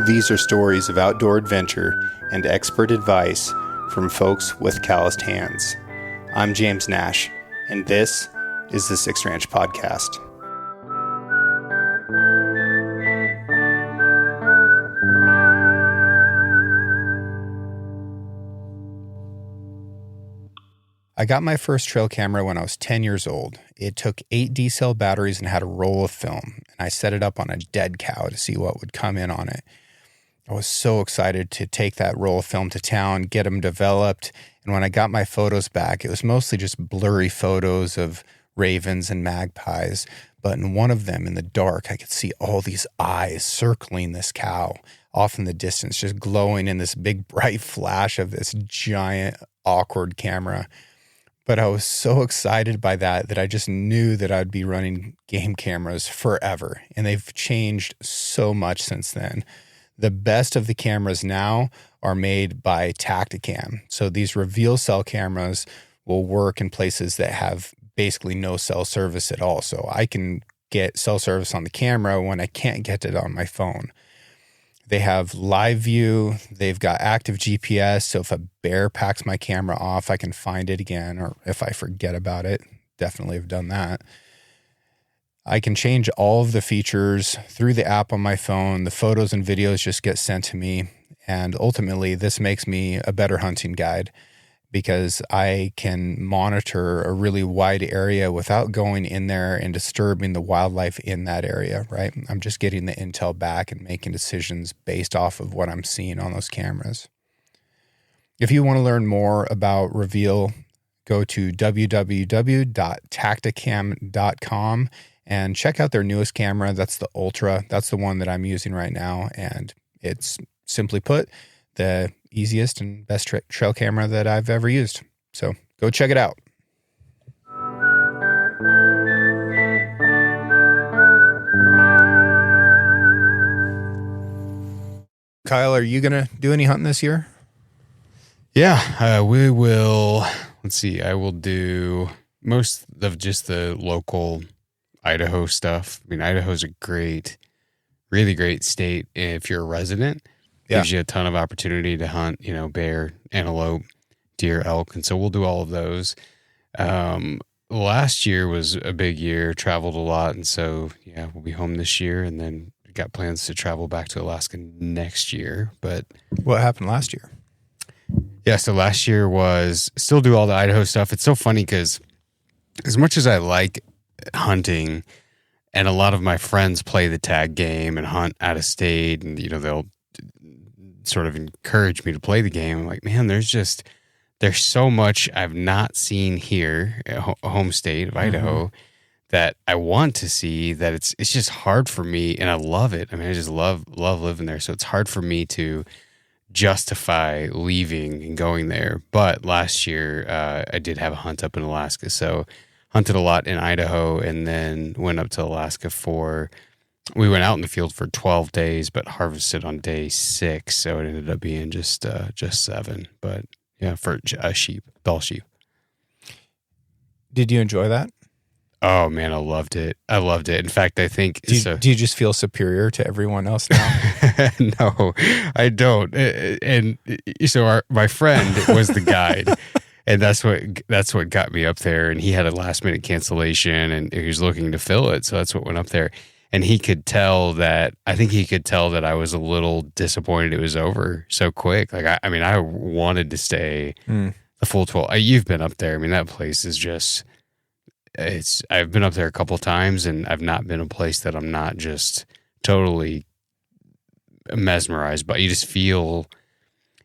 These are stories of outdoor adventure and expert advice from folks with calloused hands. I'm James Nash, and this is the Six Ranch Podcast. I got my first trail camera when I was 10 years old. It took 8 D-cell batteries and had a roll of film, and I set it up on a dead cow to see what would come in on it. I was so excited to take that roll of film to town, get them developed, and when I got my photos back, it was mostly just blurry photos of ravens and magpies, but in one of them, in the dark, I could see all these eyes circling this cow off in the distance, just glowing in this big bright flash of this giant, awkward camera. But I was so excited by that I just knew that I'd be running game cameras forever. And they've changed so much since then. The best of the cameras now are made by Tactacam. So these reveal cell cameras will work in places that have basically no cell service at all. So I can get cell service on the camera when I can't get it on my phone. They have live view. They've got active GPS. So if a bear packs my camera off, I can find it again. Or if I forget about it, definitely have done that. I can change all of the features through the app on my phone. The photos and videos just get sent to me. And ultimately, this makes me a better hunting guide because I can monitor a really wide area without going in there and disturbing the wildlife in that area, right? I'm just getting the intel back and making decisions based off of what I'm seeing on those cameras. If you want to learn more about Reveal, go to www.tactacam.com and check out their newest camera. That's the Ultra. That's the one that I'm using right now. And it's, simply put, the easiest and best trail camera that I've ever used. So go check it out. Kyle, are you going to do any hunting this year? Yeah, we will. Let's see. I will do most of just the local Idaho stuff. I mean, Idaho's a really great state if you're a resident. Yeah. Gives you a ton of opportunity to hunt, bear, antelope, deer, elk. And so we'll do all of those. Last year was a big year, traveled a lot. And so, yeah, we'll be home this year and then got plans to travel back to Alaska next year. But what happened last year? Yeah, so last year was still do all the Idaho stuff. It's so funny because as much as I like hunting and a lot of my friends play the tag game and hunt out of state and, they'll sort of encourage me to play the game. I'm like, man, there's so much I've not seen here at home state of Idaho that I want to see that it's just hard for me. And I love it. I mean, I just love living there. So it's hard for me to justify leaving and going there. But last year I did have a hunt up in Alaska. So hunted a lot in Idaho and then went up to Alaska we went out in the field for 12 days, but harvested on day 6. So it ended up being just 7. But yeah, for a Dall sheep. Did you enjoy that? Oh man, I loved it. In fact, I think do you just feel superior to everyone else now? No, I don't. And so my friend was the guide. And that's what got me up there. And he had a last minute cancellation and he was looking to fill it. So that's what went up there. And I think he could tell that I was a little disappointed it was over so quick. Like, I wanted to stay the full 12. You've been up there. I mean, that place is just, I've been up there a couple times and I've not been a place that I'm not just totally mesmerized by. You just feel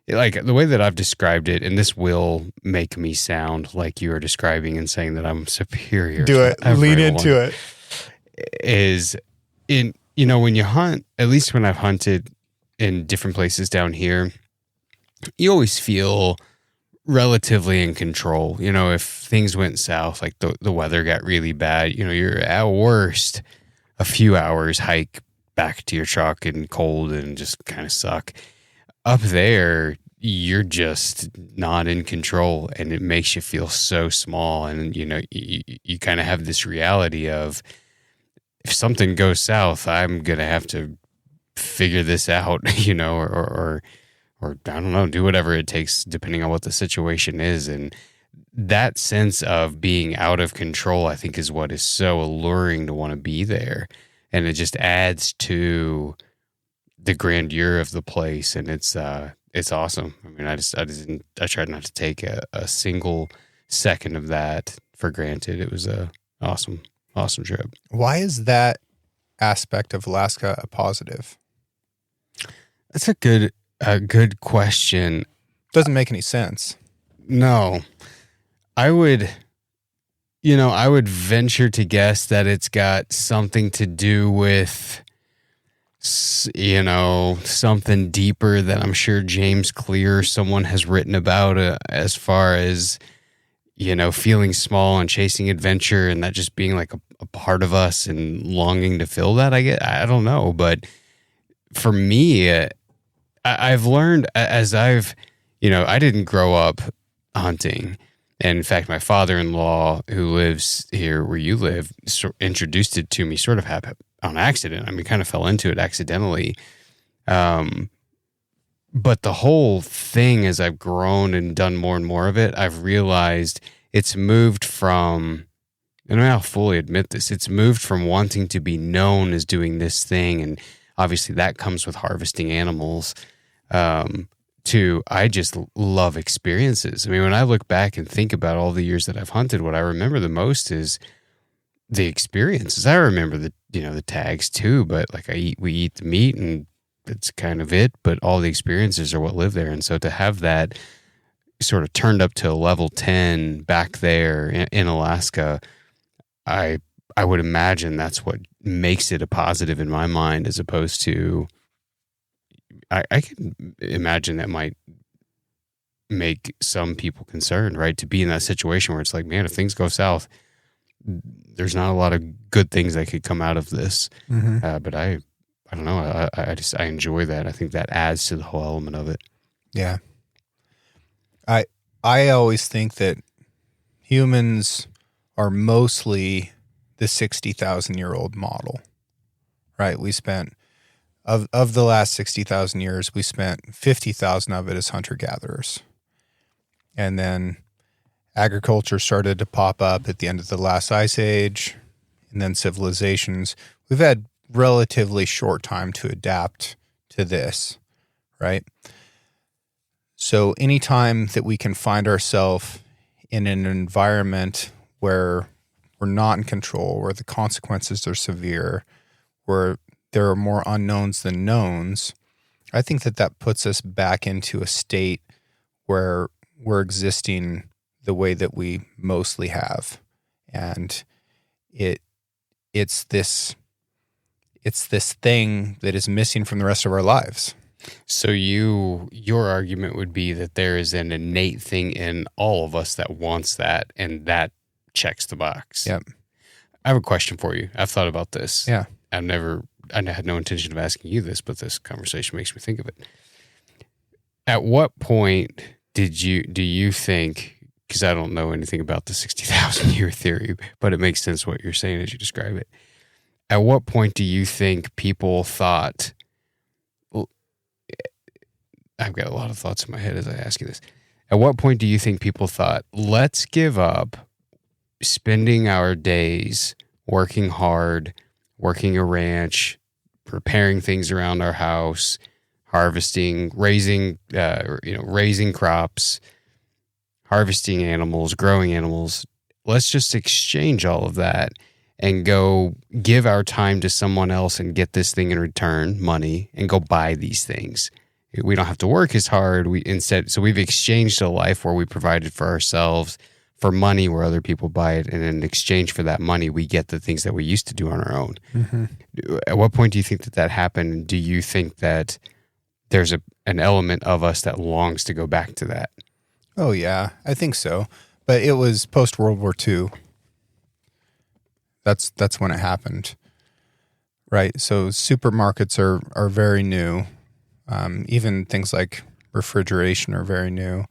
like the way that I've described it, and this will make me sound like you are describing and saying that I'm superior. Do it. Lean into it. Is when you hunt, at least when I've hunted in different places down here, you always feel relatively in control. If things went south, like the weather got really bad, you're at worst a few hours hike back to your truck and cold and just kind of suck. Up there, you're just not in control and it makes you feel so small. And, you kind of have this reality of if something goes south, I'm going to have to figure this out, or I don't know, do whatever it takes depending on what the situation is. And that sense of being out of control, I think, is what is so alluring to want to be there. And it just adds to the grandeur of the place. And it's awesome. I mean, I tried not to take a single second of that for granted. It was a awesome trip. Why is that aspect of Alaska a positive? That's a good question. Doesn't make any sense. No. I would venture to guess that it's got something to do with, something deeper that I'm sure James Clear, someone has written about, as far as, feeling small and chasing adventure, and that just being like a part of us and longing to fill that. I don't know. But for me, I've learned as I didn't grow up hunting. And in fact, my father-in-law, who lives here where you live, introduced it to me sort of on accident. I mean, kind of fell into it accidentally. But the whole thing, as I've grown and done more and more of it, I've realized it's moved from, and I'll fully admit this, it's moved from wanting to be known as doing this thing, and obviously that comes with harvesting animals, to I just love experiences. I mean, when I look back and think about all the years that I've hunted, what I remember the most is the experiences. I remember the tags too, but like we eat the meat and that's kind of it, but all the experiences are what live there. And so to have that sort of turned up to a level 10 back there in Alaska, I would imagine that's what makes it a positive in my mind, as opposed to, I can imagine that might make some people concerned, right? To be in that situation where it's like, man, if things go south, there's not a lot of good things that could come out of this. Mm-hmm. But I don't know. I enjoy that. I think that adds to the whole element of it. Yeah. I always think that humans are mostly the 60,000-year-old model, right? We spent, of the last 60,000 years, we spent 50,000 of it as hunter-gatherers. And then agriculture started to pop up at the end of the last ice age, and then civilizations. We've had relatively short time to adapt to this, right? So anytime that we can find ourselves in an environment where we're not in control, where the consequences are severe, where there are more unknowns than knowns, I think that puts us back into a state where we're existing the way that we mostly have. And it's this thing that is missing from the rest of our lives. So your argument would be that there is an innate thing in all of us that wants that, and that checks the box. Yep. I have a question for you. I've thought about this. Yeah. I had no intention of asking you this, but this conversation makes me think of it. At what point do you think, because I don't know anything about the 60,000 year theory, but it makes sense what you're saying as you describe it. At what point do you think people thought, I've got a lot of thoughts in my head as I ask you this. At what point do you think people thought, let's give up spending our days working hard, working a ranch, preparing things around our house, harvesting, raising crops, harvesting animals, growing animals. Let's just exchange all of that and go give our time to someone else and get this thing in return, money, and go buy these things. We don't have to work as hard. So we've exchanged a life where we provided for ourselves for money where other people buy it. And in exchange for that money, we get the things that we used to do on our own. Mm-hmm. At what point do you think that happened? Do you think that there's an element of us that longs to go back to that? Oh, yeah, I think so. But it was post-World War II. That's when it happened, right? So supermarkets are very new. Even things like refrigeration are very new.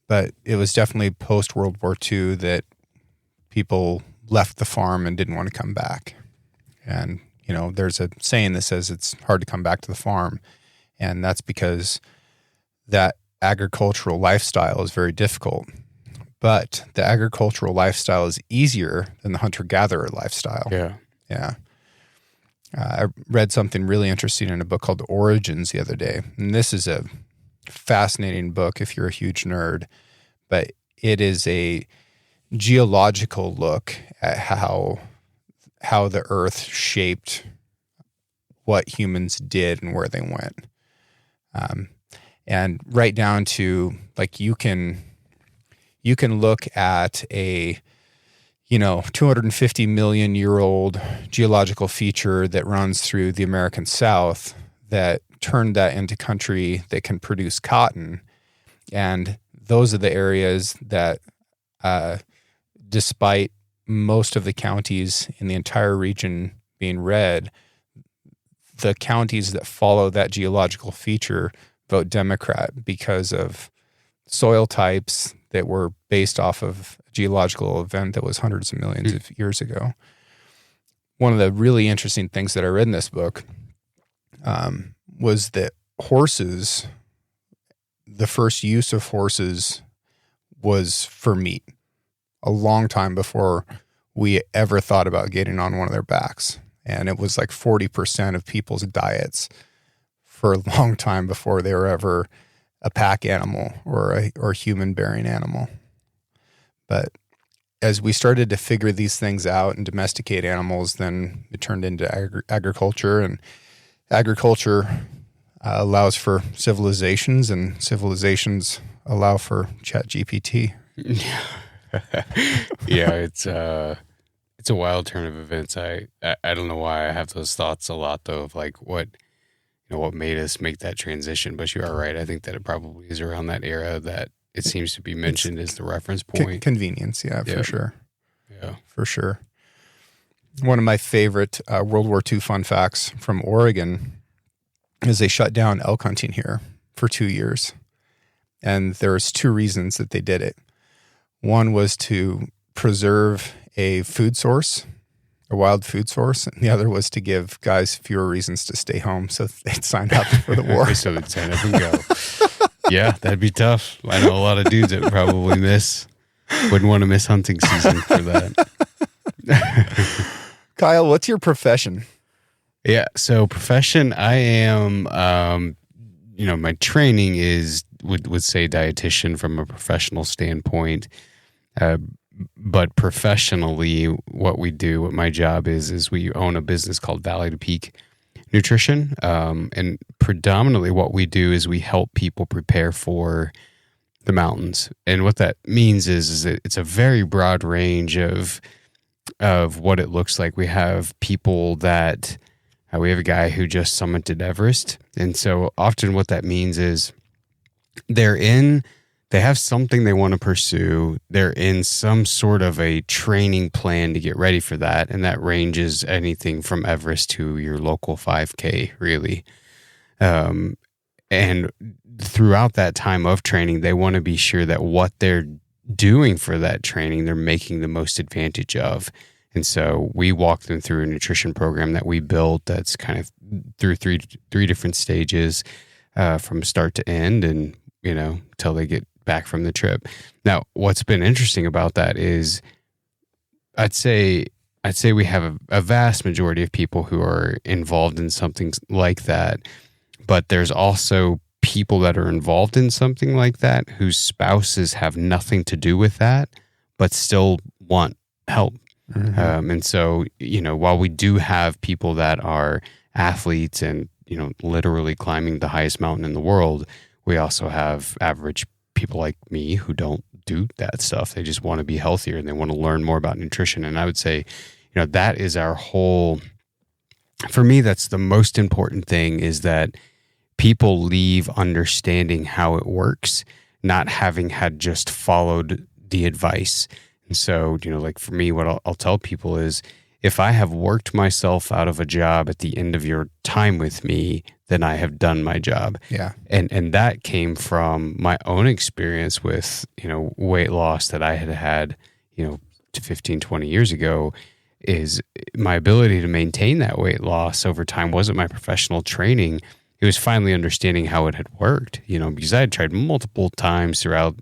But it was definitely post-World War II that people left the farm and didn't want to come back. And, there's a saying that says it's hard to come back to the farm. And that's because that agricultural lifestyle is very difficult. But the agricultural lifestyle is easier than the hunter-gatherer lifestyle. Yeah. Yeah. I read something really interesting in a book called Origins the other day. And this is a fascinating book if you're a huge nerd. But it is a geological look at how the earth shaped what humans did and where they went. And right down to like you can look at a 250 million year old geological feature that runs through the American South that turned that into country that can produce cotton. And those are the areas that, despite most of the counties in the entire region being red, the counties that follow that geological feature vote Democrat because of soil types that were based off of a geological event that was hundreds of millions of years ago. One of the really interesting things that I read in this book was that horses, the first use of horses was for meat a long time before we ever thought about getting on one of their backs. And it was like 40% of people's diets for a long time before they were ever a pack animal or a human-bearing animal. But as we started to figure these things out and domesticate animals, then it turned into agriculture, and agriculture allows for civilizations, and civilizations allow for ChatGPT. Yeah, it's a wild turn of events. I don't know why I have those thoughts a lot though of like what made us make that transition. But you are right. I think that it probably is around that era that it seems to be mentioned as the reference point. Convenience, yeah, for sure. Yeah, for sure. One of my favorite World War II fun facts from Oregon is they shut down elk hunting here for 2 years. And there's 2 reasons that they did it. One was to preserve a food source, a wild food source, and the other was to give guys fewer reasons to stay home so they'd sign up for the war. So they'd sign up and go. Yeah, that'd be tough. I know a lot of dudes that probably wouldn't want to miss hunting season for that. Kyle, what's your profession? Yeah, so profession, I am, my training is, would say dietitian from a professional standpoint. But professionally, what my job is we own a business called Valley to Peak Nutrition. And predominantly what we do is we help people prepare for the mountains. And what that means is that it's a very broad range of what it looks like. We have people that, we have a guy who just summited Everest. And so often what that means is they have something they want to pursue. They're in some sort of a training plan to get ready for that. And that ranges anything from Everest to your local 5K, really. And throughout that time of training, they want to be sure that what they're doing for that training, they're making the most advantage of. And so we walk them through a nutrition program that we built that's kind of through three different stages from start to end, and till they get back from the trip. Now, what's been interesting about that is I'd say we have a vast majority of people who are involved in something like that, but there's also people that are involved in something like that whose spouses have nothing to do with that, but still want help. Mm-hmm. And so, while we do have people that are athletes and, literally climbing the highest mountain in the world, we also have average people like me who don't do that stuff. They just want to be healthier and they want to learn more about nutrition. And I would say, that is our whole, for me, that's the most important thing, is that people leave understanding how it works, not having had just followed the advice. And so, like for me, what I'll tell people is, if I have worked myself out of a job at the end of your time with me, then I have done my job. Yeah. And that came from my own experience with, weight loss that I had 15, 20 years ago. is my ability to maintain that weight loss over time wasn't my professional training. It was finally understanding how it had worked, because I had tried multiple times throughout,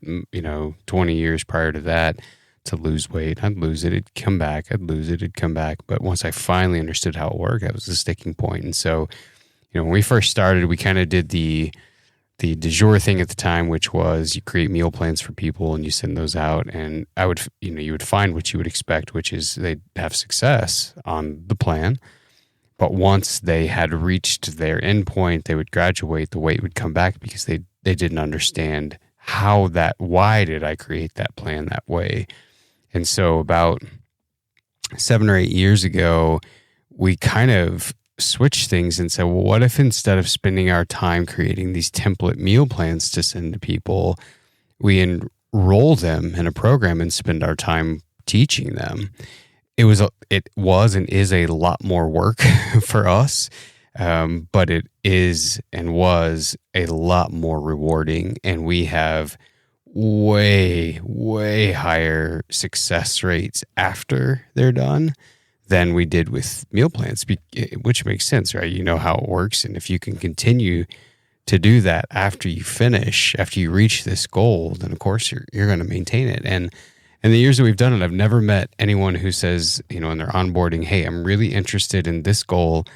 20 years prior to that to lose weight. I'd lose it, it'd come back. I'd lose it, it'd come back. But once I finally understood how it worked, that was the sticking point. And so, when we first started, we kind of did the du jour thing at the time, which was you create meal plans for people and you send those out. And you would find what you would expect, which is they'd have success on the plan. But once they had reached their endpoint, they would graduate, the weight would come back because they didn't understand why did I create that plan that way? And so about 7 or 8 years ago, we kind of switched things and said, well, what if instead of spending our time creating these template meal plans to send to people, we enroll them in a program and spend our time teaching them? It was and is a lot more work for us, but it is and was a lot more rewarding, and we have way, way higher success rates after they're done than we did with meal plans, which makes sense, right? You know how it works, and if you can continue to do that after you reach this goal, then of course you're going to maintain it. And in the years that we've done it, I've never met anyone who says, in their onboarding, hey, I'm really interested in this goal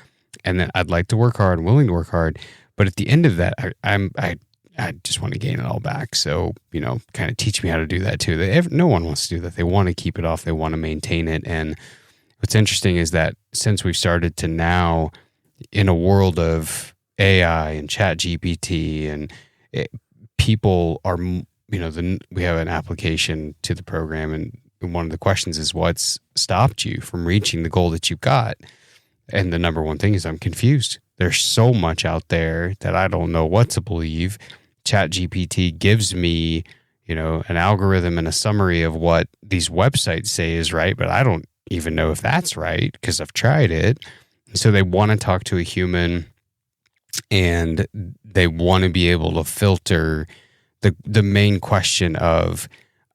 and that I'd like to work hard, willing to work hard. But at the end of that, I just want to gain it all back. So, kind of teach me how to do that too. No one wants to do that. They want to keep it off. They want to maintain it. And what's interesting is that since we've started to now, in a world of AI and Chat GPT, and people are... we have an application to the program, and one of the questions is what's stopped you from reaching the goal that you've got? And the number one thing is I'm confused. There's so much out there that I don't know what to believe. ChatGPT gives me, an algorithm and a summary of what these websites say is right, but I don't even know if that's right because I've tried it. So they want to talk to a human, and they want to be able to filter the main question of,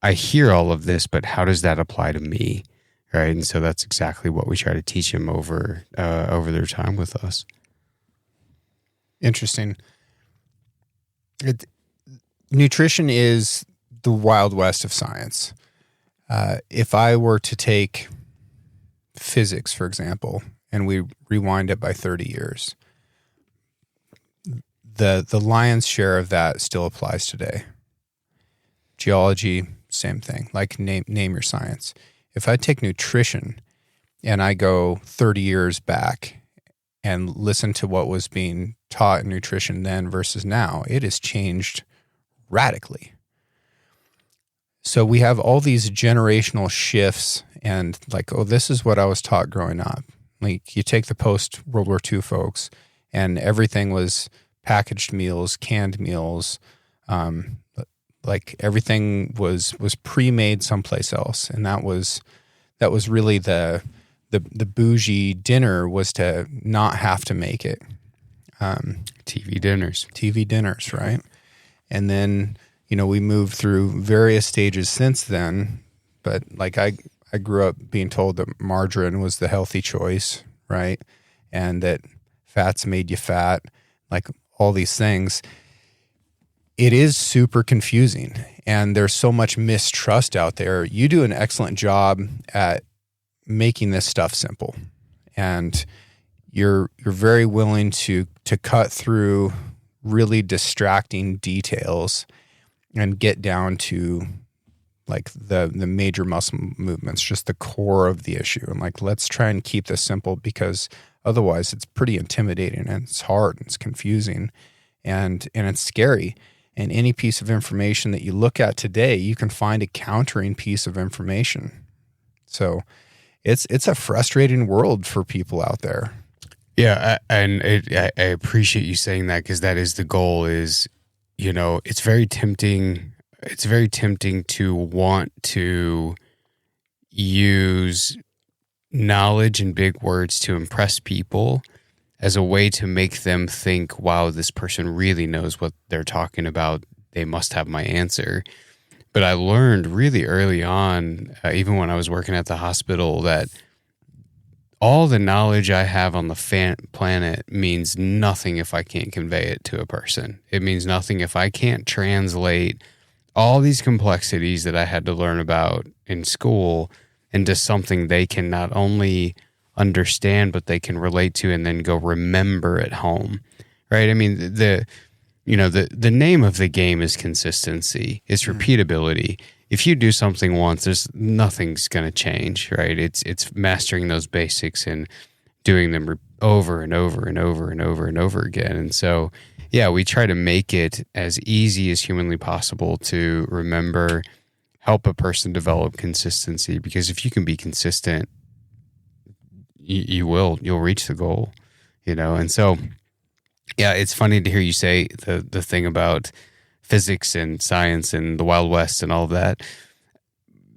I hear all of this, but how does that apply to me? Right. And so that's exactly what we try to teach them over their time with us. Interesting. Nutrition is the Wild West of science. If I were to take physics, for example, and we rewind it by 30 years, the lion's share of that still applies today. Geology, same thing. Like name your science. If I take nutrition and I go 30 years back and listen to what was being taught in nutrition then versus now, it has changed radically. So we have all these generational shifts, and this is what I was taught growing up. Like, you take the post-World War II folks, and everything was packaged meals, canned meals, everything was pre-made someplace else, and that was really the bougie dinner, was to not have to make it. TV dinners, right? And then we moved through various stages since then, but I grew up being told that margarine was the healthy choice, right? And that fats made you fat, all these things. It is super confusing, and there's so much mistrust out there. You do an excellent job at making this stuff simple, and you're very willing to cut through really distracting details and get down to the major muscle movements, just the core of the issue. And let's try and keep this simple, because otherwise it's pretty intimidating, and it's hard, and it's confusing, and it's scary. And any piece of information that you look at today, you can find a countering piece of information. So it's a frustrating world for people out there. Yeah, I appreciate you saying that, because that is the goal. Is it's very tempting. It's very tempting to want to use knowledge and big words to impress people as a way to make them think, wow, this person really knows what they're talking about. They must have my answer. But I learned really early on, even when I was working at the hospital, that all the knowledge I have on the planet means nothing if I can't convey it to a person. It means nothing if I can't translate all these complexities that I had to learn about in school into something they can not only understand, but they can relate to and then go remember at home, right? I mean, the name of the game is consistency. It's repeatability. If you do something once, there's nothing's going to change, right? It's mastering those basics and doing them over and over and over and over and over again. And so, yeah, we try to make it as easy as humanly possible to remember, help a person develop consistency, because if you can be consistent, you'll reach the goal, And so, yeah, it's funny to hear you say the thing about physics and science and the Wild West and all of that.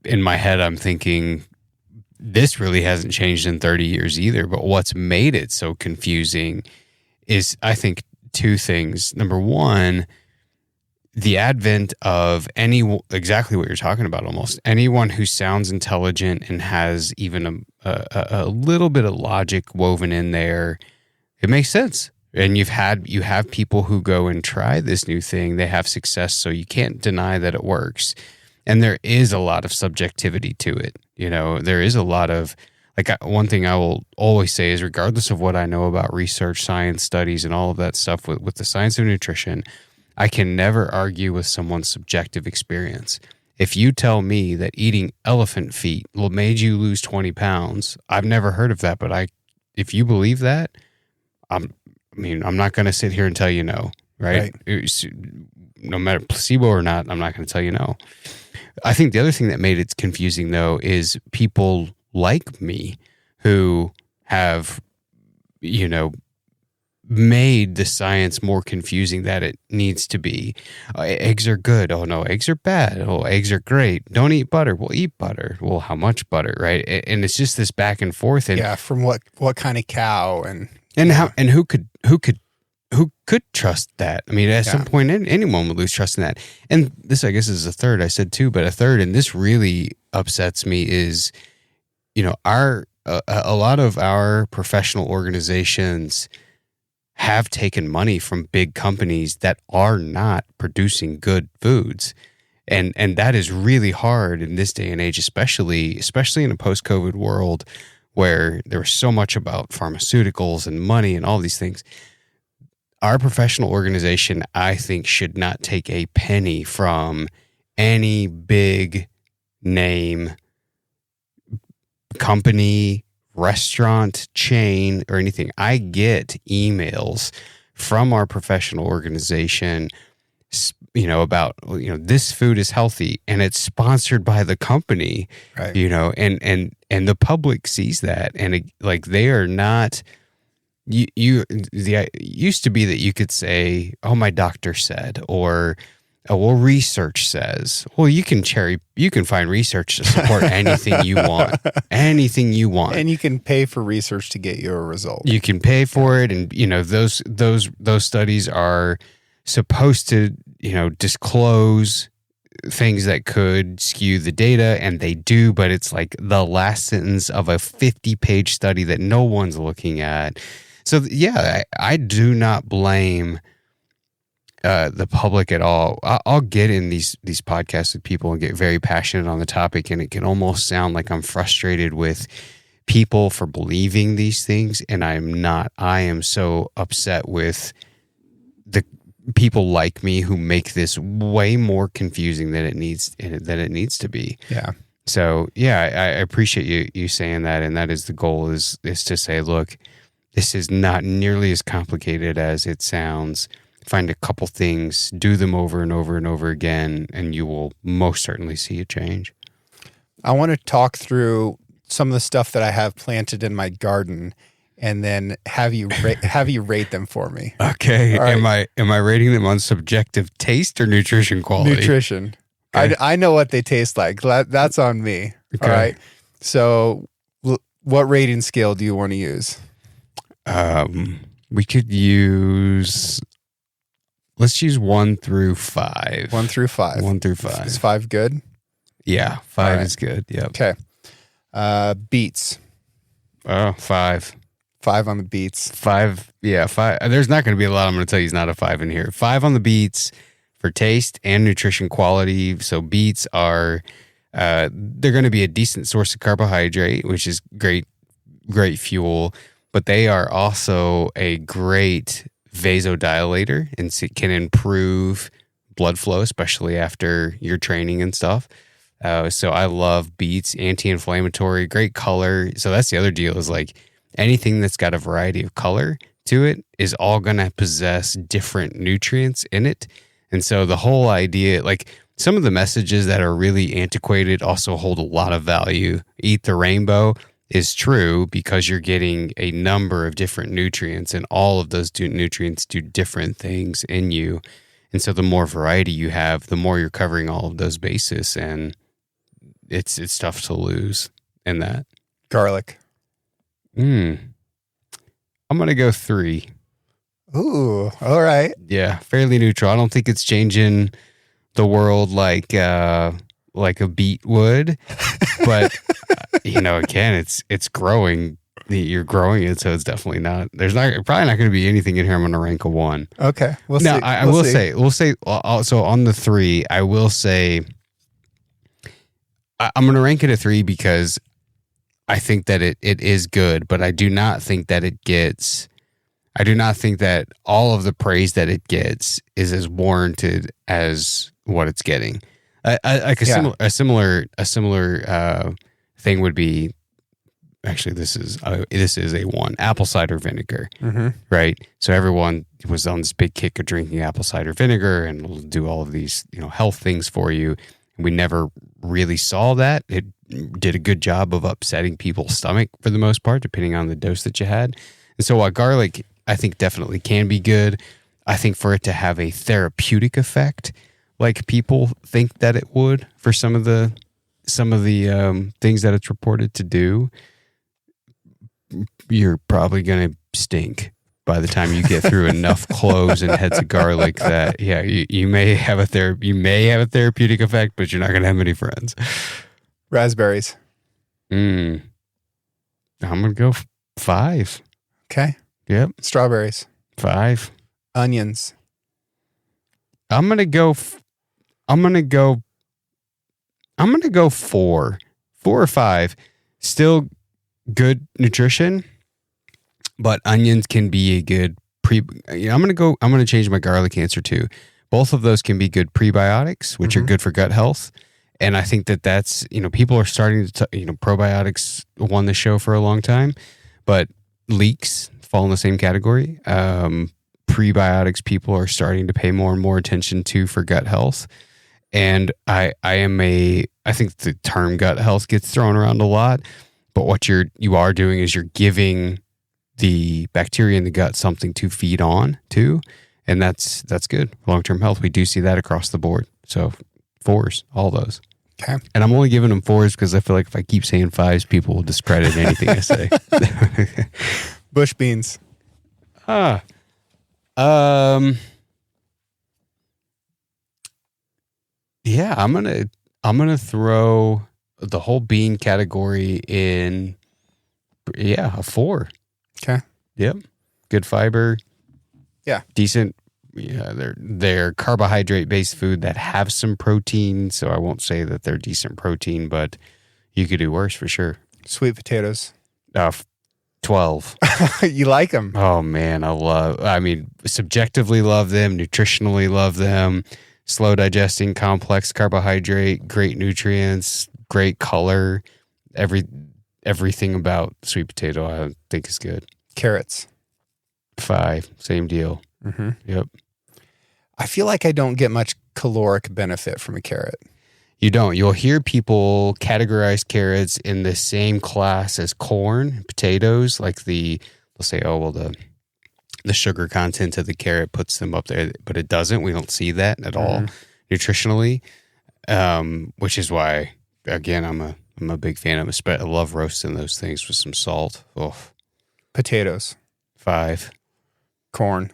In my head, I'm thinking this really hasn't changed in 30 years either. But what's made it so confusing is, I think, two things. Number one, the advent of exactly what you're talking about, almost anyone who sounds intelligent and has even a little bit of logic woven in there. It makes sense. And you have people who go and try this new thing. They have success, so you can't deny that it works. And there is a lot of subjectivity to it. There is a lot of, one thing I will always say is, regardless of what I know about research, science, studies, and all of that stuff with the science of nutrition, I can never argue with someone's subjective experience. If you tell me that eating elephant feet made you lose 20 pounds, I've never heard of that, but if you believe that, I'm not going to sit here and tell you no, right? No matter placebo or not, I'm not going to tell you no. I think the other thing that made it confusing, though, is people like me who have, made the science more confusing than it needs to be. Eggs are good. Oh, no, eggs are bad. Oh, eggs are great. Don't eat butter. Well, eat butter. Well, how much butter, right? And it's just this back and forth. And, yeah, from what kind of cow who could trust that? I mean, at some point, anyone would lose trust in that. And this, I guess, is a third. I said two, but a third, and this really upsets me, is, a lot of our professional organizations have taken money from big companies that are not producing good foods. And that is really hard in this day and age, especially in a post-COVID world where there was so much about pharmaceuticals and money and all these things. Our professional organization, I think, should not take a penny from any big name company, restaurant chain, or anything. I get emails from our professional organization, about, this food is healthy and it's sponsored by the company, right. And the public sees that, and they are not. Used to be that you could say, "Oh, my doctor said," or "Oh, well, research says." Well, you can find research to support anything you want, and you can pay for research to get you a result. You can pay for it, and those studies are supposed to disclose things that could skew the data, and they do, but it's like the last sentence of a 50-page study that no one's looking at. So yeah, I do not blame the public at all. I'll get in these podcasts with people and get very passionate on the topic, and it can almost sound like I'm frustrated with people for believing these things, and I'm not. I am so upset with the people like me who make this way more confusing than it needs to be. Yeah. So yeah, I appreciate you saying that, and that is the goal, is to say, look, this is not nearly as complicated as it sounds. Find a couple things, do them over and over and over again, and you will most certainly see a change. I want to talk through some of the stuff that I have planted in my garden, and then have you rate them for me. Okay. Right. Am I rating them on subjective taste or nutrition quality? Nutrition. Okay. I know what they taste like. That's on me. Okay. All right. So what rating scale do you want to use? We could use, let's use 1 through 5. 1 through 5. 1 through 5. Is 5 good? Yeah, 5 right. is good. Yep. Okay. Beets. Oh, 5. 5 on the beets. 5. Yeah, 5. There's not going to be a lot. I'm going to tell you, it's not a 5 in here. 5 on the beets for taste and nutrition quality. So beets are, they're going to be a decent source of carbohydrate, which is great fuel. But they are also a great vasodilator and can improve blood flow, especially after your training and stuff. So I love beets, anti-inflammatory, great color. So that's the other deal is like anything that's got a variety of color to it is all going to possess different nutrients in it. And so the whole idea, like some of the messages that are really antiquated also hold a lot of value. Eat the rainbow is true because you're getting a number of different nutrients and all of those nutrients do different things in you. And so the more variety you have, the more you're covering all of those bases, and it's tough to lose in that. Garlic. I'm going to go 3. Ooh, all right. Yeah, fairly neutral. I don't think it's changing the world like a beet would, but again, it's growing. You're growing it, so it's definitely not. There's probably not going to be anything in here I'm going to rank a 1. Okay, we'll now, see. I will say. So on the 3, I will say I'm going to rank it a 3 because I think that it is good, but I do not think that it gets. I do not think that all of the praise that it gets is as warranted as what it's getting. A similar thing would be, actually, this is a 1, apple cider vinegar, right? So everyone was on this big kick of drinking apple cider vinegar and will do all of these, health things for you. We never really saw that. It did a good job of upsetting people's stomach for the most part, depending on the dose that you had. And so while garlic, I think definitely can be good, I think for it to have a therapeutic effect, like people think that it would for some of the things that it's reported to do, you're probably going to stink by the time you get through enough cloves and heads of garlic that you may have a therapeutic effect, but you're not going to have many friends. Raspberries. I'm gonna go 5. Okay. Yep. Strawberries. 5. Onions. I'm gonna go 4. 4 or 5. Still good nutrition, but onions can be a good I'm gonna change my garlic answer too. Both of those can be good prebiotics, which are good for gut health. And I think that's, people are starting to, probiotics won the show for a long time, but leeks fall in the same category. Prebiotics, people are starting to pay more and more attention to for gut health. And I think the term gut health gets thrown around a lot, but what you are doing is you're giving the bacteria in the gut something to feed on to. And that's good. Long-term health. We do see that across the board. So 4s, all those. Okay. And I'm only giving them 4s because I feel like if I keep saying 5s, people will discredit anything I say. Bush beans. Yeah, I'm gonna throw the whole bean category in. Yeah, a 4. Okay. Yep. Good fiber. Yeah. Decent. Yeah, they're carbohydrate-based food that have some protein, so I won't say that they're decent protein, but you could do worse for sure. Sweet potatoes. 12. You like them? Oh, man, subjectively love them, nutritionally love them, slow digesting, complex carbohydrate, great nutrients, great color, everything about sweet potato I think is good. Carrots. 5, same deal. Yep. I feel like I don't get much caloric benefit from a carrot. You don't. You'll hear people categorize carrots in the same class as corn, potatoes, like they'll say, oh, well, the sugar content of the carrot puts them up there, but it doesn't. We don't see that at all nutritionally, which is why, again, I'm a big fan of it. I love roasting those things with some salt. Oh. Potatoes. 5. Corn.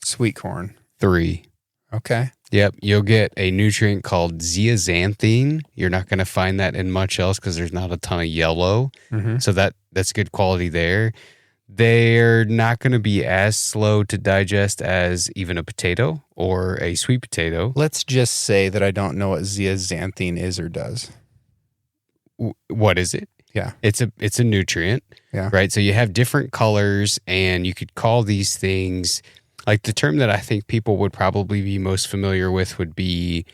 Sweet corn. 3. Okay. Yep, you'll get a nutrient called zeaxanthine. You're not going to find that in much else because there's not a ton of yellow. Mm-hmm. So that's good quality there. They're not going to be as slow to digest as even a potato or a sweet potato. Let's just say that I don't know what zeaxanthine is or does. What is it? Yeah. It's a nutrient. Yeah. Right. So you have different colors, and you could call these things, like the term that I think people would probably be most familiar with would be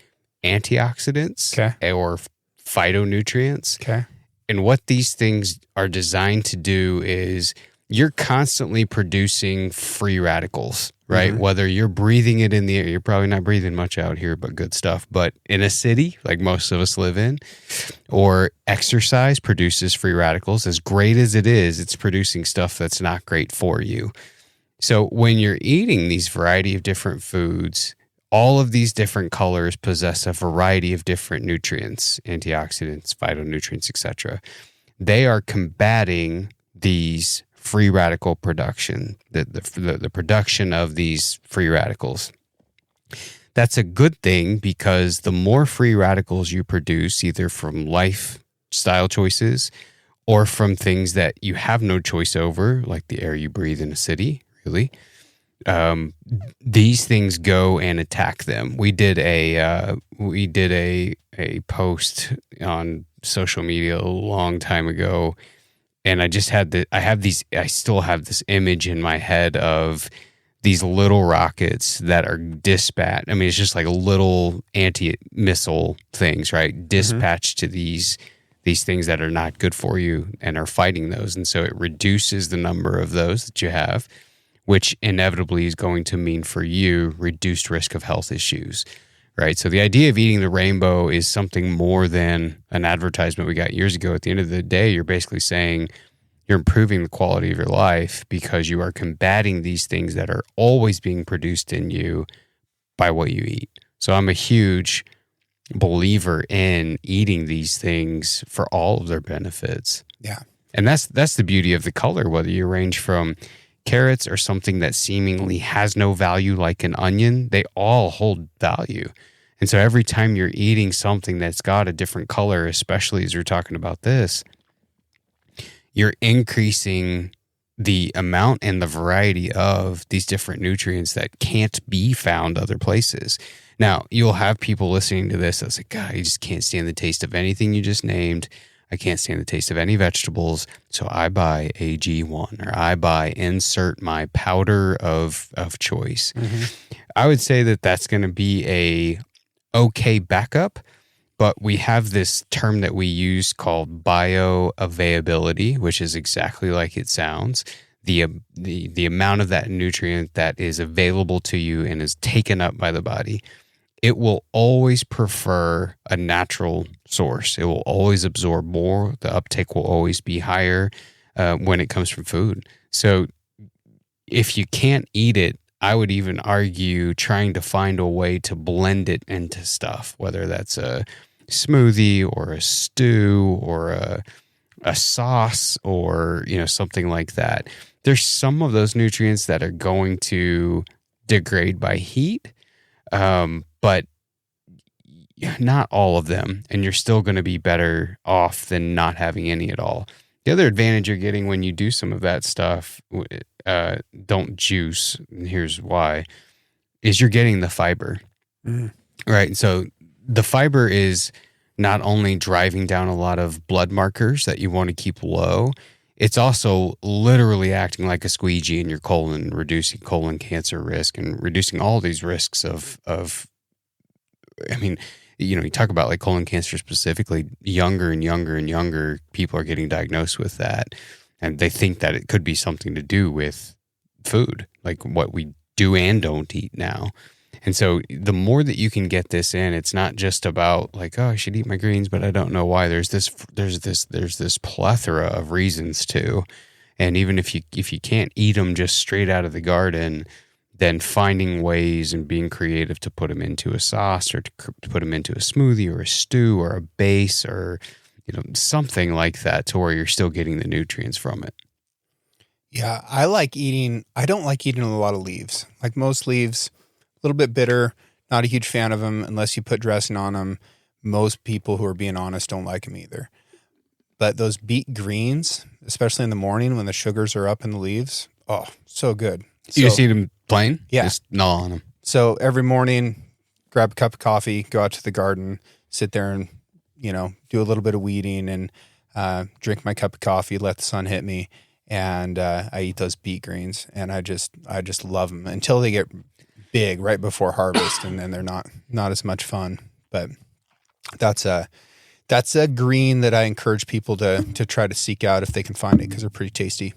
antioxidants or phytonutrients. Okay. And what these things are designed to do is you're constantly producing free radicals, right? Mm-hmm. Whether you're breathing it in the air, you're probably not breathing much out here, but good stuff. But in a city like most of us live in, or exercise produces free radicals. As great as it is, it's producing stuff that's not great for you. So when you're eating these variety of different foods, all of these different colors possess a variety of different nutrients, antioxidants, phytonutrients, etc. They are combating these free radical production, the production of these free radicals. That's a good thing because the more free radicals you produce, either from lifestyle choices or from things that you have no choice over, like the air you breathe in a city, really, these things go and attack them. We did a post on social media a long time ago, and I still have this image in my head of these little rockets that are dispatched. I mean, it's just like little anti-missile things, right? Dispatched to these things that are not good for you and are fighting those. And so it reduces the number of those that you have, which inevitably is going to mean for you reduced risk of health issues, right? So the idea of eating the rainbow is something more than an advertisement we got years ago. At the end of the day, you're basically saying you're improving the quality of your life because you are combating these things that are always being produced in you by what you eat. So I'm a huge believer in eating these things for all of their benefits. Yeah. And that's the beauty of the color, whether you range from carrots or something that seemingly has no value like an onion, they all hold value. And so every time you're eating something that's got a different color, especially as we're talking about this, you're increasing the amount and the variety of these different nutrients that can't be found other places. Now, you'll have people listening to this that's like, God, I just can't stand the taste of anything you just named. I can't stand the taste of any vegetables. So I buy AG1 or I buy insert my powder of choice. Mm-hmm. I would say that that's going to be a okay backup, but we have this term that we use called bioavailability, which is exactly like it sounds. The amount of that nutrient that is available to you and is taken up by the body. It will always prefer a natural source. It will always absorb more. The uptake will always be higher when it comes from food. So if you can't eat it, I would even argue trying to find a way to blend it into stuff, whether that's a smoothie or a stew or a sauce or something like that. There's some of those nutrients that are going to degrade by heat, but not all of them, and you're still going to be better off than not having any at all. The other advantage you're getting when you do some of that stuff, don't juice, and here's why, is you're getting the fiber. Mm. Right? So the fiber is not only driving down a lot of blood markers that you want to keep low, it's also literally acting like a squeegee in your colon, reducing colon cancer risk and reducing all these risks of I mean, you talk about like colon cancer specifically, younger and younger and younger people are getting diagnosed with that. And they think that it could be something to do with food, like what we do and don't eat now. And so the more that you can get this in, it's not just about like, oh, I should eat my greens, but I don't know why. There's this plethora of reasons to. And even if you can't eat them just straight out of the garden, then finding ways and being creative to put them into a sauce or to put them into a smoothie or a stew or a base or something like that to where you're still getting the nutrients from it. Yeah, I don't like eating a lot of leaves. Like most leaves, a little bit bitter, Not a huge fan of them unless you put dressing on them. Most people who are being honest don't like them either. But those beet greens, especially in the morning when the sugars are up in the leaves, oh, so good. You just eat them plain? Yeah. Just gnaw on them. So every morning, grab a cup of coffee, go out to the garden, sit there and, do a little bit of weeding and drink my cup of coffee, let the sun hit me. And I eat those beet greens, and I just love them until they get big right before harvest, and then they're not as much fun. But that's a green that I encourage people to try to seek out if they can find it, because they're pretty tasty.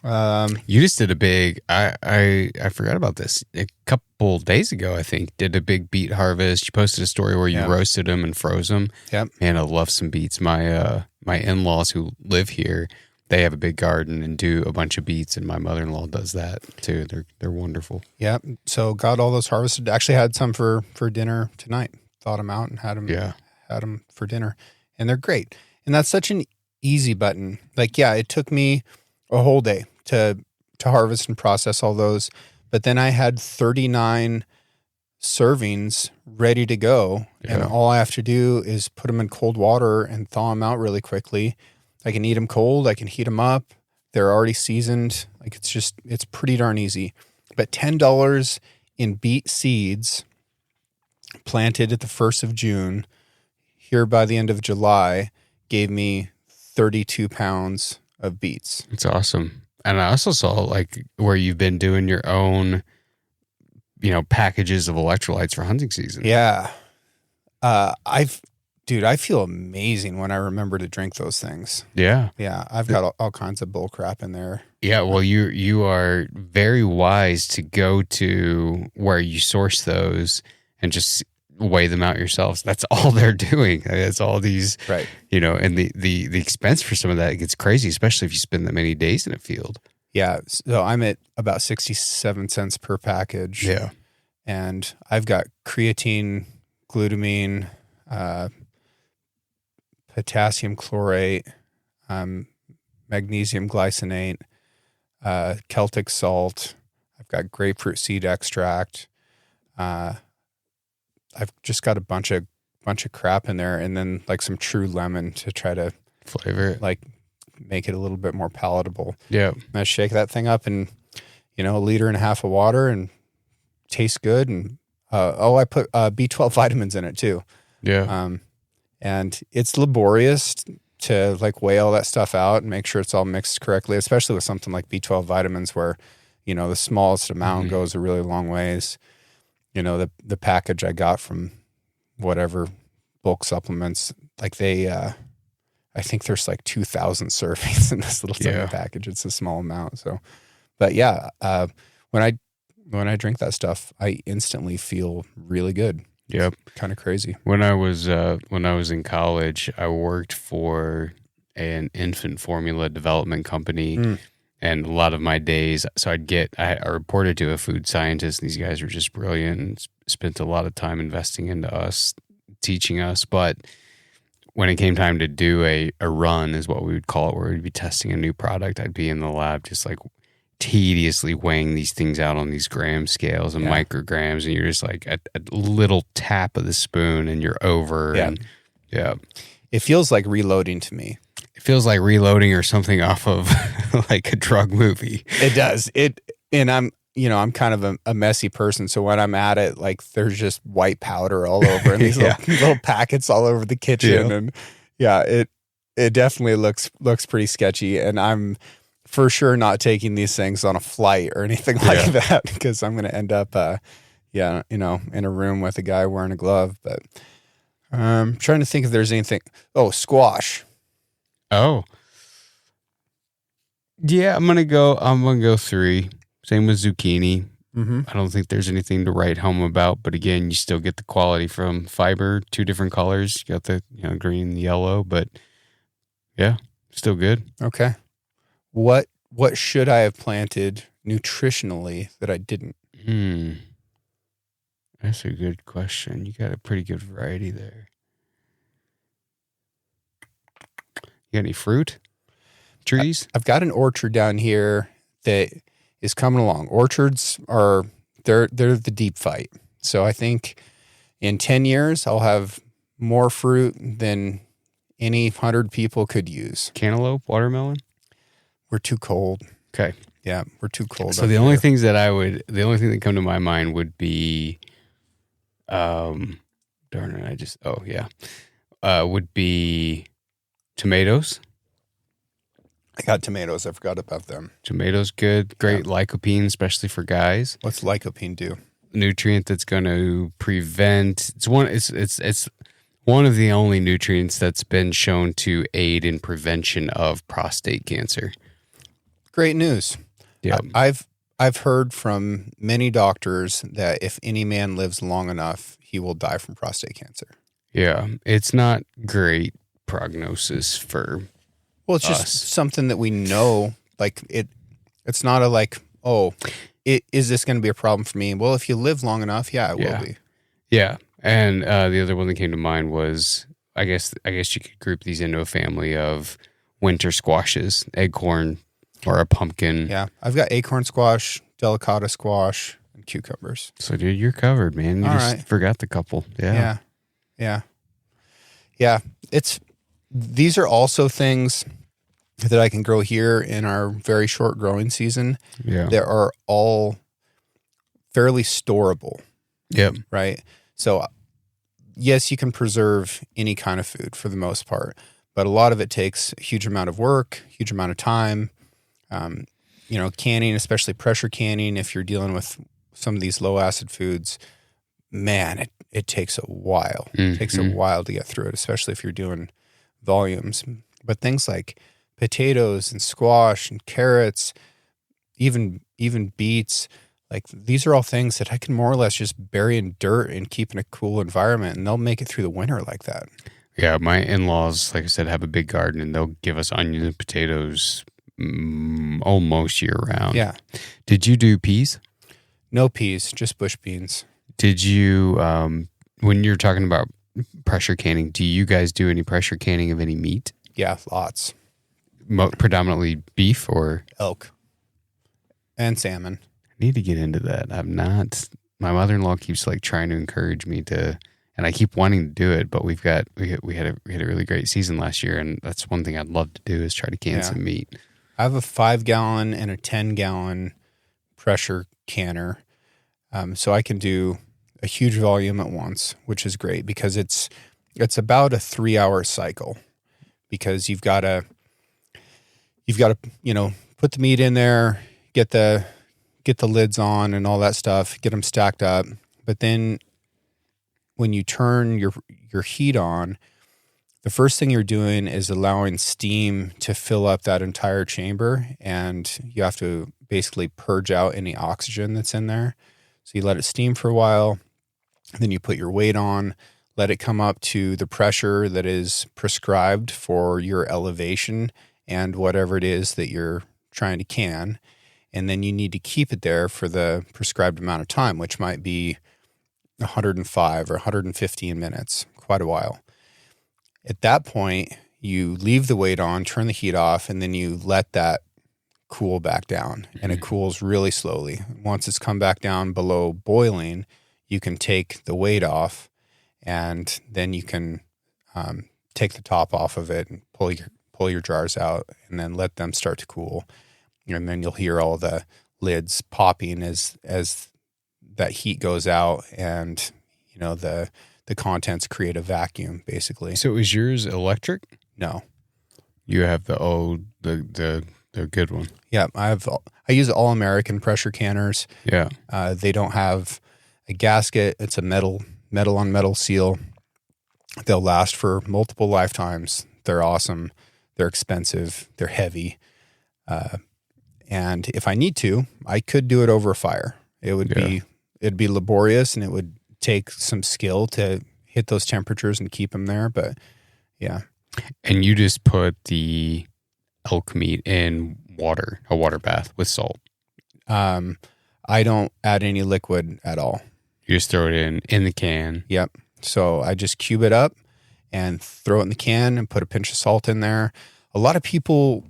You just did a big, I forgot about this a couple days ago, I think, did a big beet harvest. You posted a story where you roasted them and froze them. Yep. Man, I love some beets. My in-laws who live here, they have a big garden and do a bunch of beets, and my mother-in-law does that too. They're wonderful. Yeah. So got all those harvested. Actually had some for dinner tonight. Thawed them out and had them for dinner, and they're great. And that's such an easy button. Like, it took me a whole day to harvest and process all those, but then I had 39 servings ready to go, and all I have to do is put them in cold water and thaw them out really quickly. I can eat them cold. I can heat them up. They're already seasoned. Like, it's pretty darn easy. But $10 in beet seeds planted at the 1st of June here by the end of July gave me 32 pounds of beets. It's awesome. And I also saw like where you've been doing your own, packages of electrolytes for hunting season. Yeah. I feel amazing when I remember to drink those things. Yeah. Yeah. I've got all kinds of bull crap in there. Yeah. Well, you are very wise to go to where you source those and just weigh them out yourselves. That's all they're doing. It's all these, right. And the expense for some of that gets crazy, especially if you spend that many days in a field. Yeah. So I'm at about 67 cents per package. Yeah. And I've got creatine, glutamine, potassium chlorate, magnesium glycinate, Celtic salt. I've got grapefruit seed extract. I've just got a bunch of crap in there, and then like some true lemon to try to flavor it, like make it a little bit more palatable. Yeah. And I shake that thing up in, 1.5 liters of water, and tastes good. And I put B12 vitamins in it too. Yeah. And it's laborious to like weigh all that stuff out and make sure it's all mixed correctly, especially with something like B12 vitamins where, the smallest amount goes a really long ways. The package I got from whatever bulk supplements, like I think there's like 2,000 servings in this little tiny package. It's a small amount. So, but when I drink that stuff, I instantly feel really good. Yep. Kind of crazy. When I was in college, I worked for an infant formula development company. And a lot of my days, so I reported to a food scientist, and these guys were just brilliant and spent a lot of time investing into us, teaching us. But when it came time to do a run, is what we would call it, where we'd be testing a new product, I'd be in the lab just like tediously weighing these things out on these gram scales and micrograms, and you're just like a little tap of the spoon and you're over. Yeah. And It feels like reloading to me. It feels like reloading or something off of like a drug movie. It does. And I'm kind of a messy person. So when I'm at it, like there's just white powder all over and these little packets all over the kitchen. Yeah. And it definitely looks pretty sketchy. And I'm for sure not taking these things on a flight or anything like that, because I'm going to end up, in a room with a guy wearing a glove. But I'm trying to think if there's anything. Oh, squash. Oh, yeah. I'm gonna go 3. Same with zucchini. Mm-hmm. I don't think there's anything to write home about, but again, you still get the quality from fiber. 2 different colors. You got the green and yellow, but yeah, still good. Okay. What should I have planted nutritionally that I didn't? That's a good question. You got a pretty good variety there. You got any fruit trees? I've got an orchard down here that is coming along. Orchards they're the deep fight. So I think in 10 years, I'll have more fruit than any 100 people could use. Cantaloupe, watermelon? We're too cold. Okay. Yeah, we're too cold. So the only thing that come to my mind would be, darn it, would be tomatoes. I got tomatoes. I forgot about them. Tomatoes, good. Great lycopene, especially for guys. What's lycopene do? Nutrient that's going to prevent. It's one of the only nutrients that's been shown to aid in prevention of prostate cancer. Great news. Yeah, I've heard from many doctors that if any man lives long enough, he will die from prostate cancer. Yeah, it's not great prognosis for. Well, it's just something that we know. Like it's not a like, oh, is this going to be a problem for me? Well, if you live long enough, it will be. Yeah, and the other one that came to mind was, I guess you could group these into a family of winter squashes, acorn or a pumpkin. Yeah, I've got acorn squash, delicata squash, and cucumbers. So, dude, you're covered, man. You just forgot the couple. Yeah. These are also things that I can grow here in our very short growing season. Yeah. That are all fairly storable. Yep. Right. So, yes, you can preserve any kind of food for the most part, but a lot of it takes a huge amount of work, huge amount of time. Canning, especially pressure canning, if you're dealing with some of these low acid foods, man, it takes a while. Mm-hmm. It takes a while to get through it, especially if you're doing volumes. But things like potatoes and squash and carrots, even beets, like these are all things that I can more or less just bury in dirt and keep in a cool environment, and they'll make it through the winter like that. Yeah, my in-laws, like I said, have a big garden, and they'll give us onions and potatoes almost year round. Yeah. Did you do peas? No peas, just bush beans. Did you, when you're talking about pressure canning, do you guys do any pressure canning of any meat? Yeah, lots. Predominantly beef or? Elk. And salmon. I need to get into that. I'm not. My mother-in-law keeps like trying to encourage me to, and I keep wanting to do it, but we had a really great season last year, and that's one thing I'd love to do is try to can some meat. I have a 5-gallon and a 10-gallon pressure canner. So I can do a huge volume at once, which is great because it's about a 3-hour cycle because you've got to, put the meat in there, get the lids on and all that stuff, get them stacked up. But then when you turn your heat on, the first thing you're doing is allowing steam to fill up that entire chamber, and you have to basically purge out any oxygen that's in there. So you let it steam for a while, then you put your weight on, let it come up to the pressure that is prescribed for your elevation and whatever it is that you're trying to can. And then you need to keep it there for the prescribed amount of time, which might be 105 or 115 minutes, quite a while. At that point, you leave the weight on, turn the heat off, and then you let that cool back down. And it cools really slowly. Once it's come back down below boiling, you can take the weight off, and then you can take the top off of it and pull your jars out, and then let them start to cool. And then you'll hear all the lids popping as that heat goes out, and the contents create a vacuum, basically. So is yours electric? No. You have the good one. Yeah, I use All American pressure canners. Yeah. They don't have a gasket. It's a metal on metal seal. They'll last for multiple lifetimes. They're awesome. They're expensive. They're heavy. And if I need to, I could do it over a fire. It'd be laborious, and it would take some skill to hit those temperatures and keep them there. But yeah. And you just put the elk meat in a water bath with salt. I don't add any liquid at all. You just throw it in the can. Yep. So I just cube it up and throw it in the can and put a pinch of salt in there. A lot of people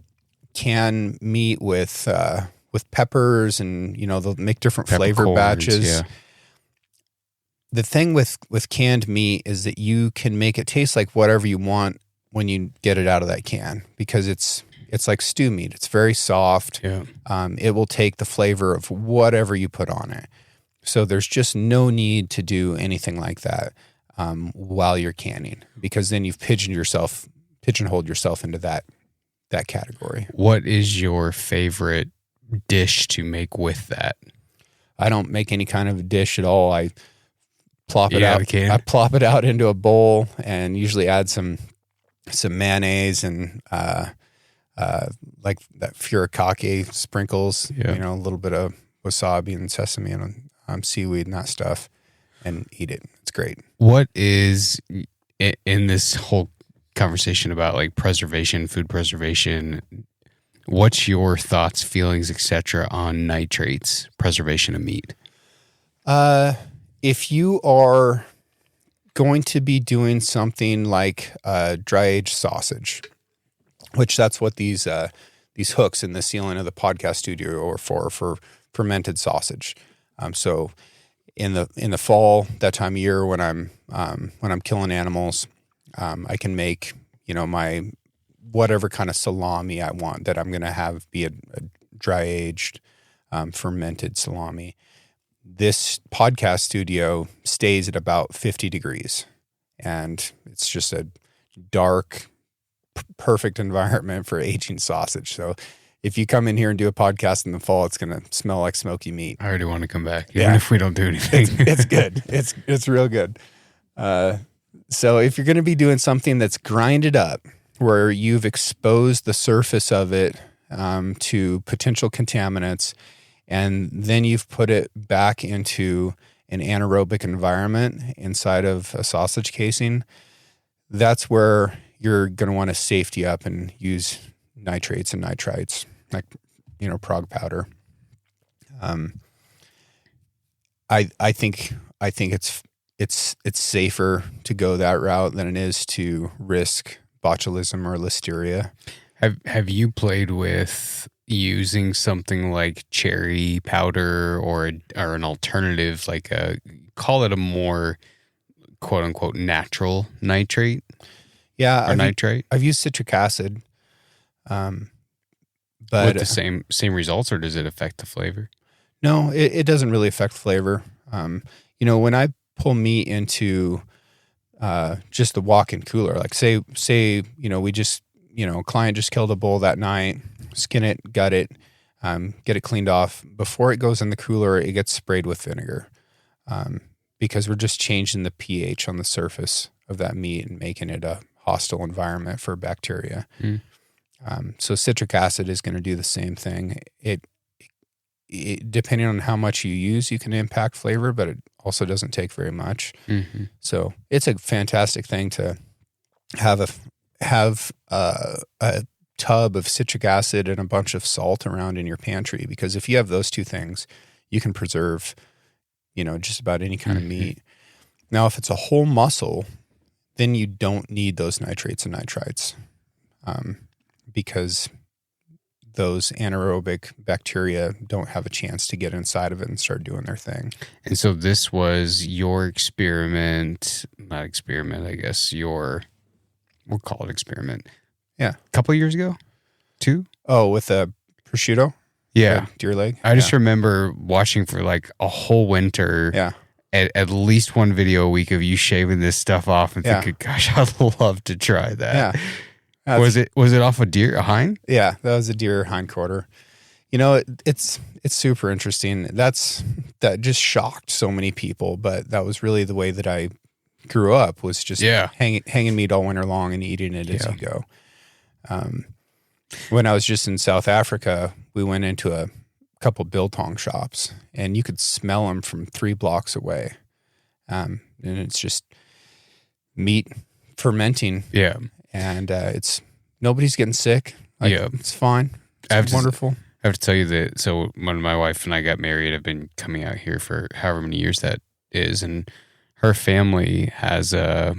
can meat with peppers, and they'll make different flavor batches. Yeah. the thing with canned meat is that you can make it taste like whatever you want when you get it out of that can, because it's like stew meat. It's very soft. Yeah. It will take the flavor of whatever you put on it. So there's just no need to do anything like that while you're canning, because then you've pigeonholed yourself into that category. What is your favorite dish to make with that? I don't make any kind of dish at all. I plop it Yeah, out. we can. I plop it out into a bowl and usually add some mayonnaise and like that furikake sprinkles. Yeah. You know, a little bit of wasabi and sesame and seaweed and that stuff, and eat it. It's great. What is in this whole conversation about like preservation, food preservation? What's your thoughts, feelings, etc. on nitrates, preservation of meat? If you are going to be doing something like dry aged sausage, which that's what these hooks in the ceiling of the podcast studio are for fermented sausage. So in the fall, that time of year when I'm killing animals, I can make, you know, my whatever kind of salami I want that I'm going to have be a dry aged fermented salami. This podcast studio stays at about 50 degrees, and it's just a dark, perfect environment for aging sausage. So if you come in here and do a podcast in the fall, it's going to smell like smoky meat. I already want to come back, even if we don't do anything. It's good. It's real good. So if you're going to be doing something that's grinded up, where you've exposed the surface of it to potential contaminants, and then you've put it back into an anaerobic environment inside of a sausage casing, that's where you're going to want to safety up and use nitrates and nitrites, like, you know, prog powder. I think it's safer to go that route than it is to risk botulism or listeria. Have you played with using something like cherry powder or an alternative, like call it a more quote unquote natural nitrate? Yeah, nitrate. I've used citric acid, but with the same results, or does it affect the flavor? No, it doesn't really affect flavor. You know, when I pull meat into just the walk-in cooler, like say, you know, a client just killed a bull that night, skin it, gut it, get it cleaned off. Before it goes in the cooler, it gets sprayed with vinegar, because we're just changing the pH on the surface of that meat and making it a hostile environment for bacteria. So citric acid is going to do the same thing. It depending on how much you use, you can impact flavor, but it also doesn't take very much. Mm-hmm. So it's a fantastic thing to have a tub of citric acid and a bunch of salt around in your pantry, because if you have those two things, you can preserve, you know, just about any kind of meat. Now, if it's a whole muscle, then you don't need those nitrates and nitrites, because those anaerobic bacteria don't have a chance to get inside of it and start doing their thing. And so this was your experiment, not experiment, I guess we'll call it experiment. Yeah. A couple of years ago? 2? Oh, with a prosciutto? Yeah. Deer leg? I just remember watching for like a whole winter. Yeah. At least one video a week of you shaving this stuff off and thinking, gosh, I'd love to try that. Yeah. Was it off a hind? Yeah, that was a deer hindquarter. You know, it's super interesting. That just shocked so many people, but that was really the way that I grew up, was just hanging meat all winter long and eating it as you go. When I was just in South Africa, we went into a couple biltong shops, and you could smell them from 3 blocks away. And it's just meat fermenting. Yeah. And nobody's getting sick. It's fine. It's wonderful. I have to tell you that, so when my wife and I got married, I've been coming out here for however many years that is, and her family has a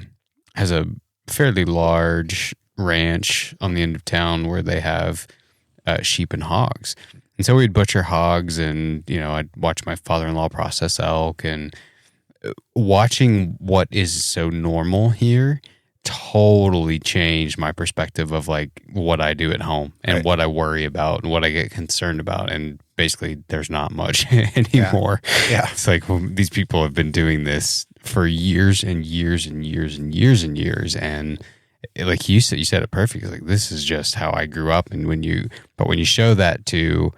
fairly large ranch on the end of town where they have sheep and hogs. And so we'd butcher hogs, and, you know, I'd watch my father-in-law process elk, and watching what is so normal here totally changed my perspective of like what I do at home and Right. what I worry about and what I get concerned about. And basically, there's not much anymore. Yeah. It's like, well, these people have been doing this for years and years and years and years and years. And like you said it perfectly. Like, this is just how I grew up. And when you show that to,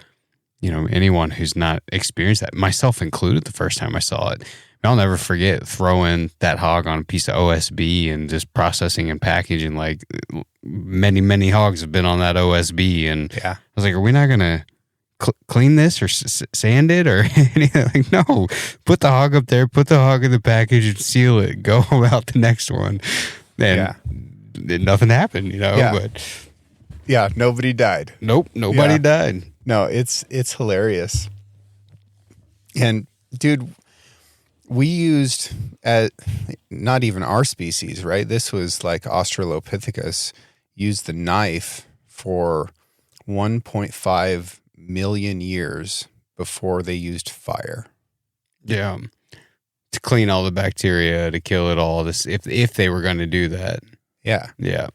anyone who's not experienced that, myself included, the first time I saw it, I'll never forget throwing that hog on a piece of OSB and just processing and packaging. Like, many, many hogs have been on that OSB. And Yeah. I was like, are we not going to clean this or sand it or anything? Like, no, put the hog up there, put the hog in the package and seal it. Go about the next one. And nothing happened, Yeah. but Yeah. Nobody died. nope, nobody Yeah. died. No, it's hilarious. And dude, we used not even our species, right? This was like Australopithecus used the knife for 1.5 million years before they used fire. Yeah. To clean all the bacteria, to kill it all, this if they were going to do that. Yeah. Yeah.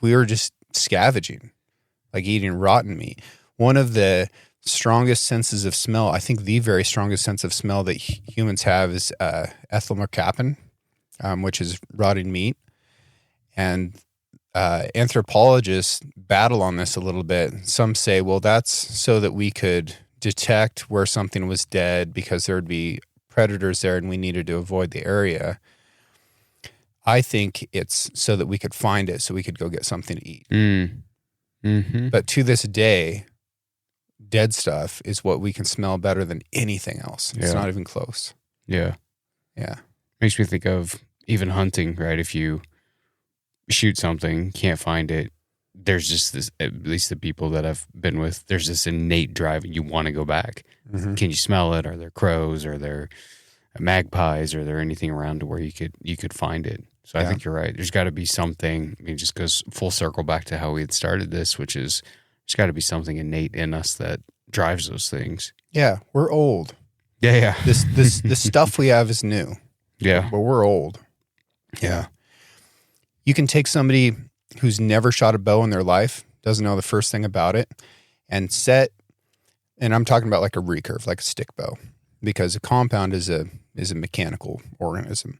We were just scavenging, like eating rotten meat. One of the strongest senses of smell, I think the very strongest sense of smell that humans have is ethylmercaptan, which is rotting meat. And anthropologists battle on this a little bit. Some say, well, that's so that we could detect where something was dead because there would be predators there and we needed to avoid the area. I think it's so that we could find it so we could go get something to eat. Mm-hmm. But to this day, dead stuff is what we can smell better than anything else. It's not even close. Yeah. Yeah. Makes me think of even hunting, right? If you shoot something, can't find it, there's just this, at least the people that I've been with, there's this innate drive and you want to go back. Mm-hmm. Can you smell it? Are there crows? Are there magpies? Are there anything around to where you could find it? So I think you're right. There's got to be something. I mean, it just goes full circle back to how we had started this, which is there's got to be something innate in us that drives those things. Yeah. We're old. Yeah. This stuff we have is new. Yeah. But we're old. Yeah. You can take somebody who's never shot a bow in their life, doesn't know the first thing about it, and I'm talking about like a recurve, like a stick bow, because a compound is a mechanical organism.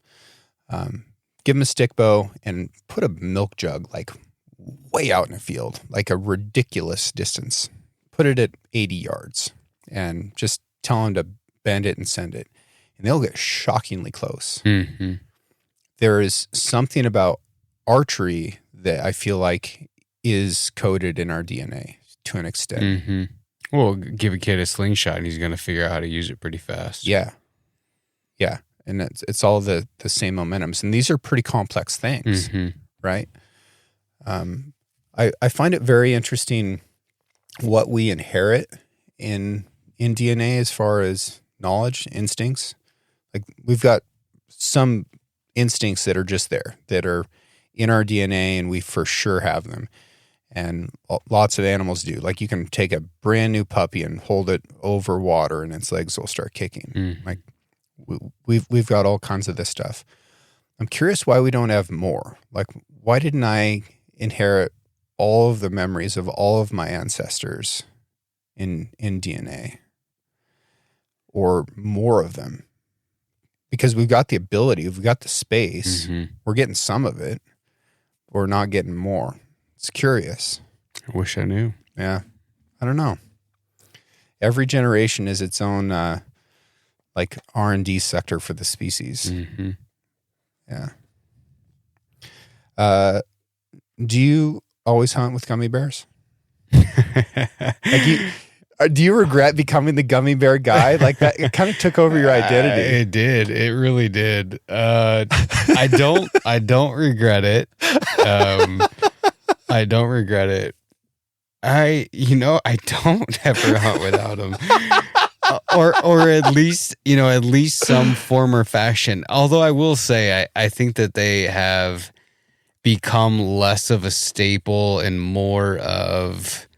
Give them a stick bow and put a milk jug like way out in a field, like a ridiculous distance. Put it at 80 yards and just tell them to bend it and send it. And they'll get shockingly close. Mm-hmm. There is something about archery that I feel like is coded in our DNA to an extent. Mm-hmm. Well, give a kid a slingshot and he's going to figure out how to use it pretty fast. Yeah. Yeah. And it's all the same momentums. And these are pretty complex things, right? I find it very interesting what we inherit in DNA as far as knowledge, instincts. Like we've got some instincts that are just there, that are in our DNA, and we for sure have them. And lots of animals do. Like you can take a brand new puppy and hold it over water and its legs will start kicking. Like we've got all kinds of this stuff. I'm curious why we don't have more. Like, why didn't I inherit all of the memories of all of my ancestors in DNA, or more of them? Because we've got the ability, we've got the space, we're getting some of it, we're not getting more. It's curious. I wish I knew. Yeah, I don't know. Every generation is its own like R&D sector for the species. Yeah. Do you always hunt with gummy bears? Do you regret becoming the gummy bear guy? Like that, it kind of took over your identity. It did. It really did. I don't regret it. I don't regret it. I don't ever hunt without them. Or at least some form or fashion. Although I will say, I think that they have become less of a staple and more of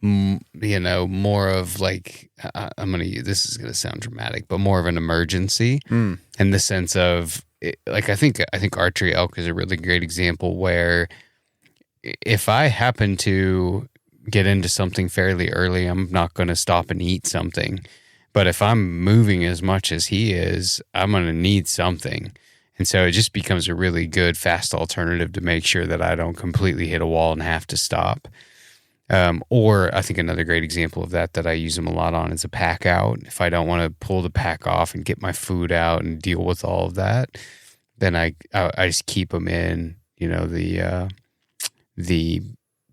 more of like, this is going to sound dramatic, but more of an emergency Mm. in the sense of, like, I think archery elk is a really great example where if I happen to get into something fairly early, I'm not going to stop and eat something. But if I'm moving as much as he is, I'm going to need something. And so it just becomes a really good, fast alternative to make sure that I don't completely hit a wall and have to stop. Or I think another great example of that I use them a lot on is a pack out. If I don't want to pull the pack off and get my food out and deal with all of that, then I just keep them in, the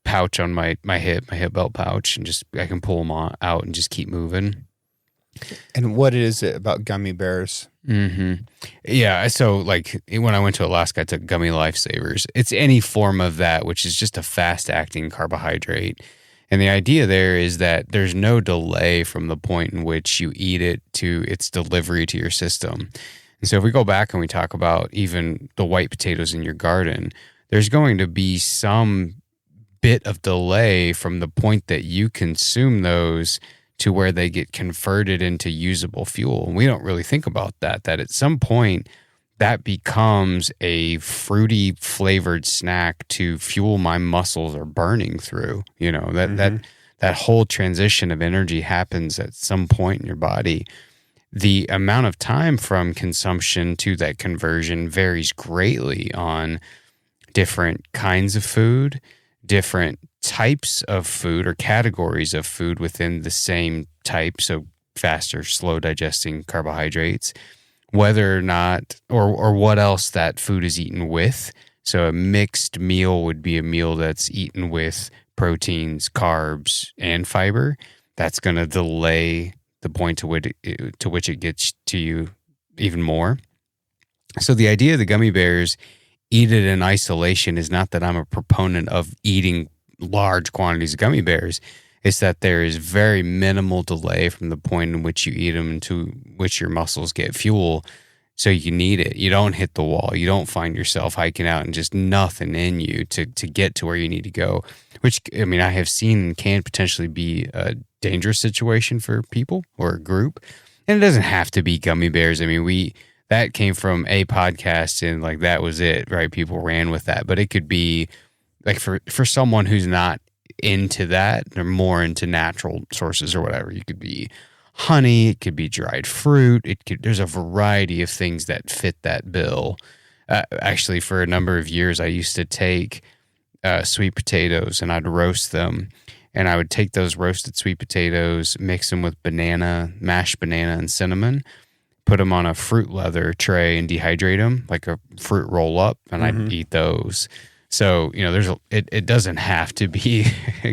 pouch on my hip belt pouch, and just I can pull them out and just keep moving. And what is it about gummy bears? Mm-hmm. Yeah. So like when I went to Alaska, I took Gummy Lifesavers. It's any form of that, which is just a fast acting carbohydrate. And the idea there is that there's no delay from the point in which you eat it to its delivery to your system. And so if we go back and we talk about even the white potatoes in your garden, there's going to be some bit of delay from the point that you consume those to where they get converted into usable fuel. And we don't really think about that at some point that becomes a fruity flavored snack to fuel my muscles are burning through. That whole transition of energy happens at some point in your body. The amount of time from consumption to that conversion varies greatly on different kinds of food, different types of food or categories of food within the same type, so fast or slow digesting carbohydrates, whether or not or what else that food is eaten with. So a mixed meal would be a meal that's eaten with proteins, carbs, and fiber. That's going to delay the point to which it gets to you even more. So the idea of the gummy bears, eat it in isolation, is not that I'm a proponent of eating large quantities of gummy bears. It's that there is very minimal delay from the point in which you eat them to which your muscles get fuel. So you need it. You don't hit the wall. You don't find yourself hiking out and just nothing in you to get to where you need to go, which, I mean, I have seen can potentially be a dangerous situation for people or a group. And it doesn't have to be gummy bears. I mean, that came from a podcast and like that was it, right? People ran with that. But it could be like for someone who's not into that, they're more into natural sources or whatever. You could be honey, it could be dried fruit. There's a variety of things that fit that bill. Actually, for a number of years, I used to take sweet potatoes and I'd roast them. And I would take those roasted sweet potatoes, mix them with mashed banana and cinnamon, put them on a fruit leather tray and dehydrate them like a fruit roll up, and I'd eat those. So, it doesn't have to be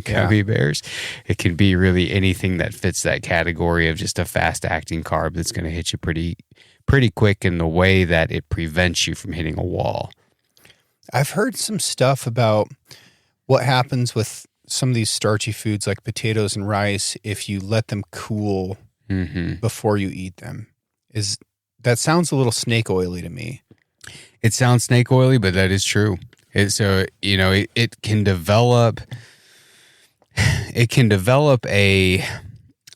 gummy bears. It can be really anything that fits that category of just a fast acting carb that's going to hit you pretty quick in the way that it prevents you from hitting a wall. I've heard some stuff about what happens with some of these starchy foods like potatoes and rice if you let them cool before you eat them. That sounds a little snake oily to me. It sounds snake oily, but that is true. It can develop. It can develop a,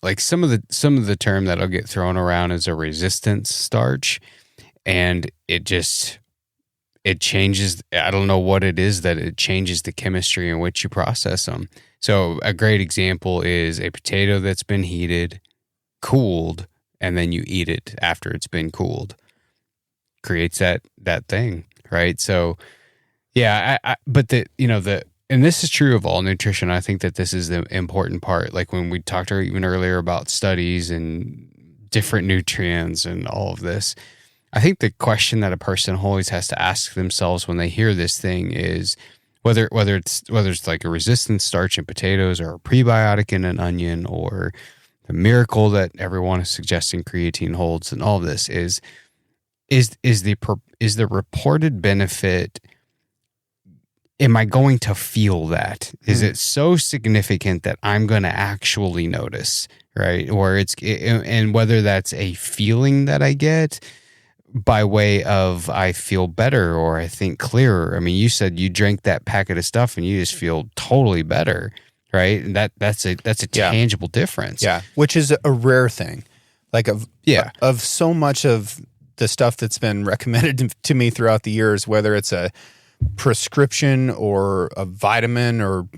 like, some of the term that'll get thrown around as a resistance starch, and it changes. I don't know what it is that it changes the chemistry in which you process them. So a great example is a potato that's been heated, cooled, and then you eat it after it's been cooled. Creates that thing, right? So. Yeah, and this is true of all nutrition. I think that this is the important part. Like when we talked even earlier about studies and different nutrients and all of this, I think the question that a person always has to ask themselves when they hear this thing is whether it's like a resistant starch in potatoes or a prebiotic in an onion or the miracle that everyone is suggesting creatine holds, and all of this is the reported benefit. Am I going to feel that? Is it so significant that I'm going to actually notice, right? Or and whether that's a feeling that I get by way of I feel better or I think clearer. I mean, you said you drank that packet of stuff and you just feel totally better, right? And that's a Yeah. tangible difference. Yeah, which is a rare thing. Like of so much of the stuff that's been recommended to me throughout the years, whether it's a prescription or a vitamin or,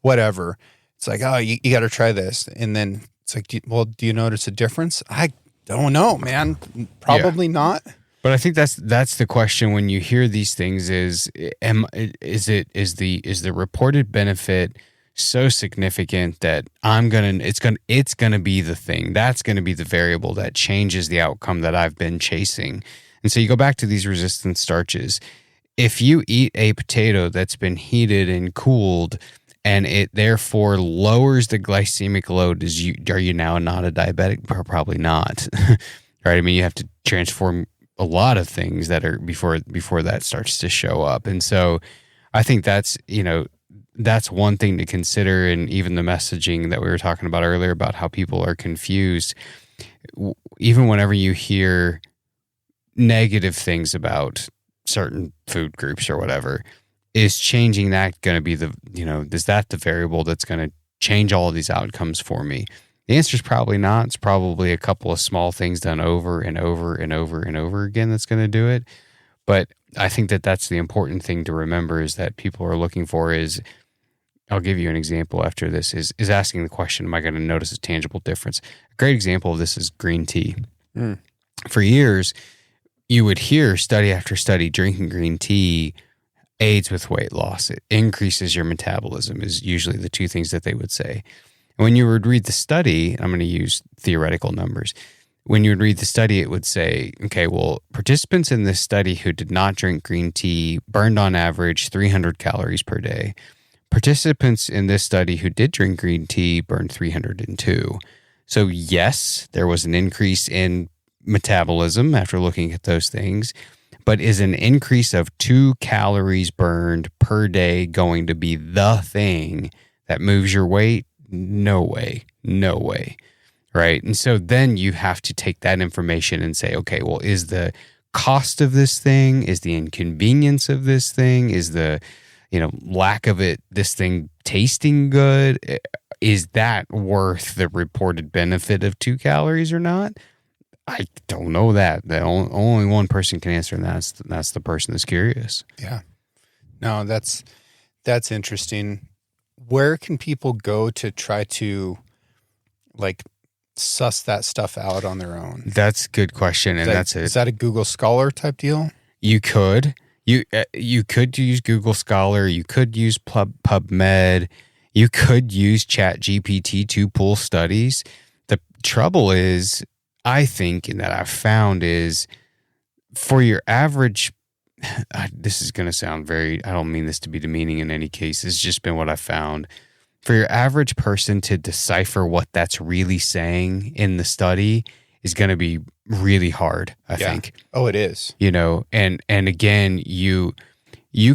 whatever, it's like, oh, you got to try this. And then it's like, do you notice a difference? I don't know, man. Probably not. But I think that's the question when you hear these things is the reported benefit so significant that it's gonna be the thing that's gonna be the variable that changes the outcome that I've been chasing. And so you go back to these resistant starches. If you eat a potato that's been heated and cooled and it therefore lowers the glycemic load, are you now not a diabetic? Probably not. Right? I mean, you have to transform a lot of things that are before that starts to show up. And so I think that's one thing to consider. And even the messaging that we were talking about earlier about how people are confused, even whenever you hear negative things about certain food groups or whatever, is changing that going to be is that the variable that's going to change all of these outcomes for me? The answer is probably not. It's probably a couple of small things done over and over and over and over again that's going to do it. But I think that that's the important thing to remember is that people are looking for is, I'll give you an example after this, is asking the question, am I going to notice a tangible difference? A great example of this is green tea. For years, you would hear study after study, drinking green tea aids with weight loss. It increases your metabolism is usually the two things that they would say. When you would read the study, I'm going to use theoretical numbers. When you would read the study, it would say, okay, well, participants in this study who did not drink green tea burned on average 300 calories per day. Participants in this study who did drink green tea burned 302. So yes, there was an increase in metabolism after looking at those things, but is an increase of 2 calories burned per day going to be the thing that moves your weight? No way. Right. And so then you have to take that information and say, okay, well, is the cost of this thing, is the inconvenience of this thing, is the, lack of this thing tasting good, is that worth the reported benefit of 2 calories or not? I don't know that. Only one person can answer, and that's the person that's curious. Yeah. No, that's interesting. Where can people go to try to suss that stuff out on their own? That's a good question, and that's it. Is that a Google Scholar type deal? You could use Google Scholar. You could use PubMed. You could use ChatGPT to pull studies. The trouble is, I think, and that I've found is for your average. This is going to sound I don't mean this to be demeaning in any case. It's just been what I found. For your average person to decipher what that's really saying in the study is going to be really hard, I think. Oh, it is. And again, you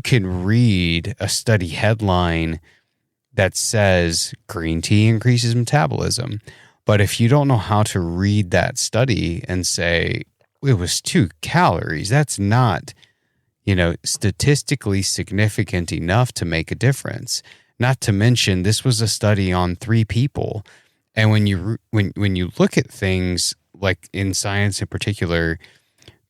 can read a study headline that says green tea increases metabolism. But if you don't know how to read that study and say, it was 2 calories, that's not statistically significant enough to make a difference. Not to mention, this was a study on 3 people. And when you look at things like in science in particular,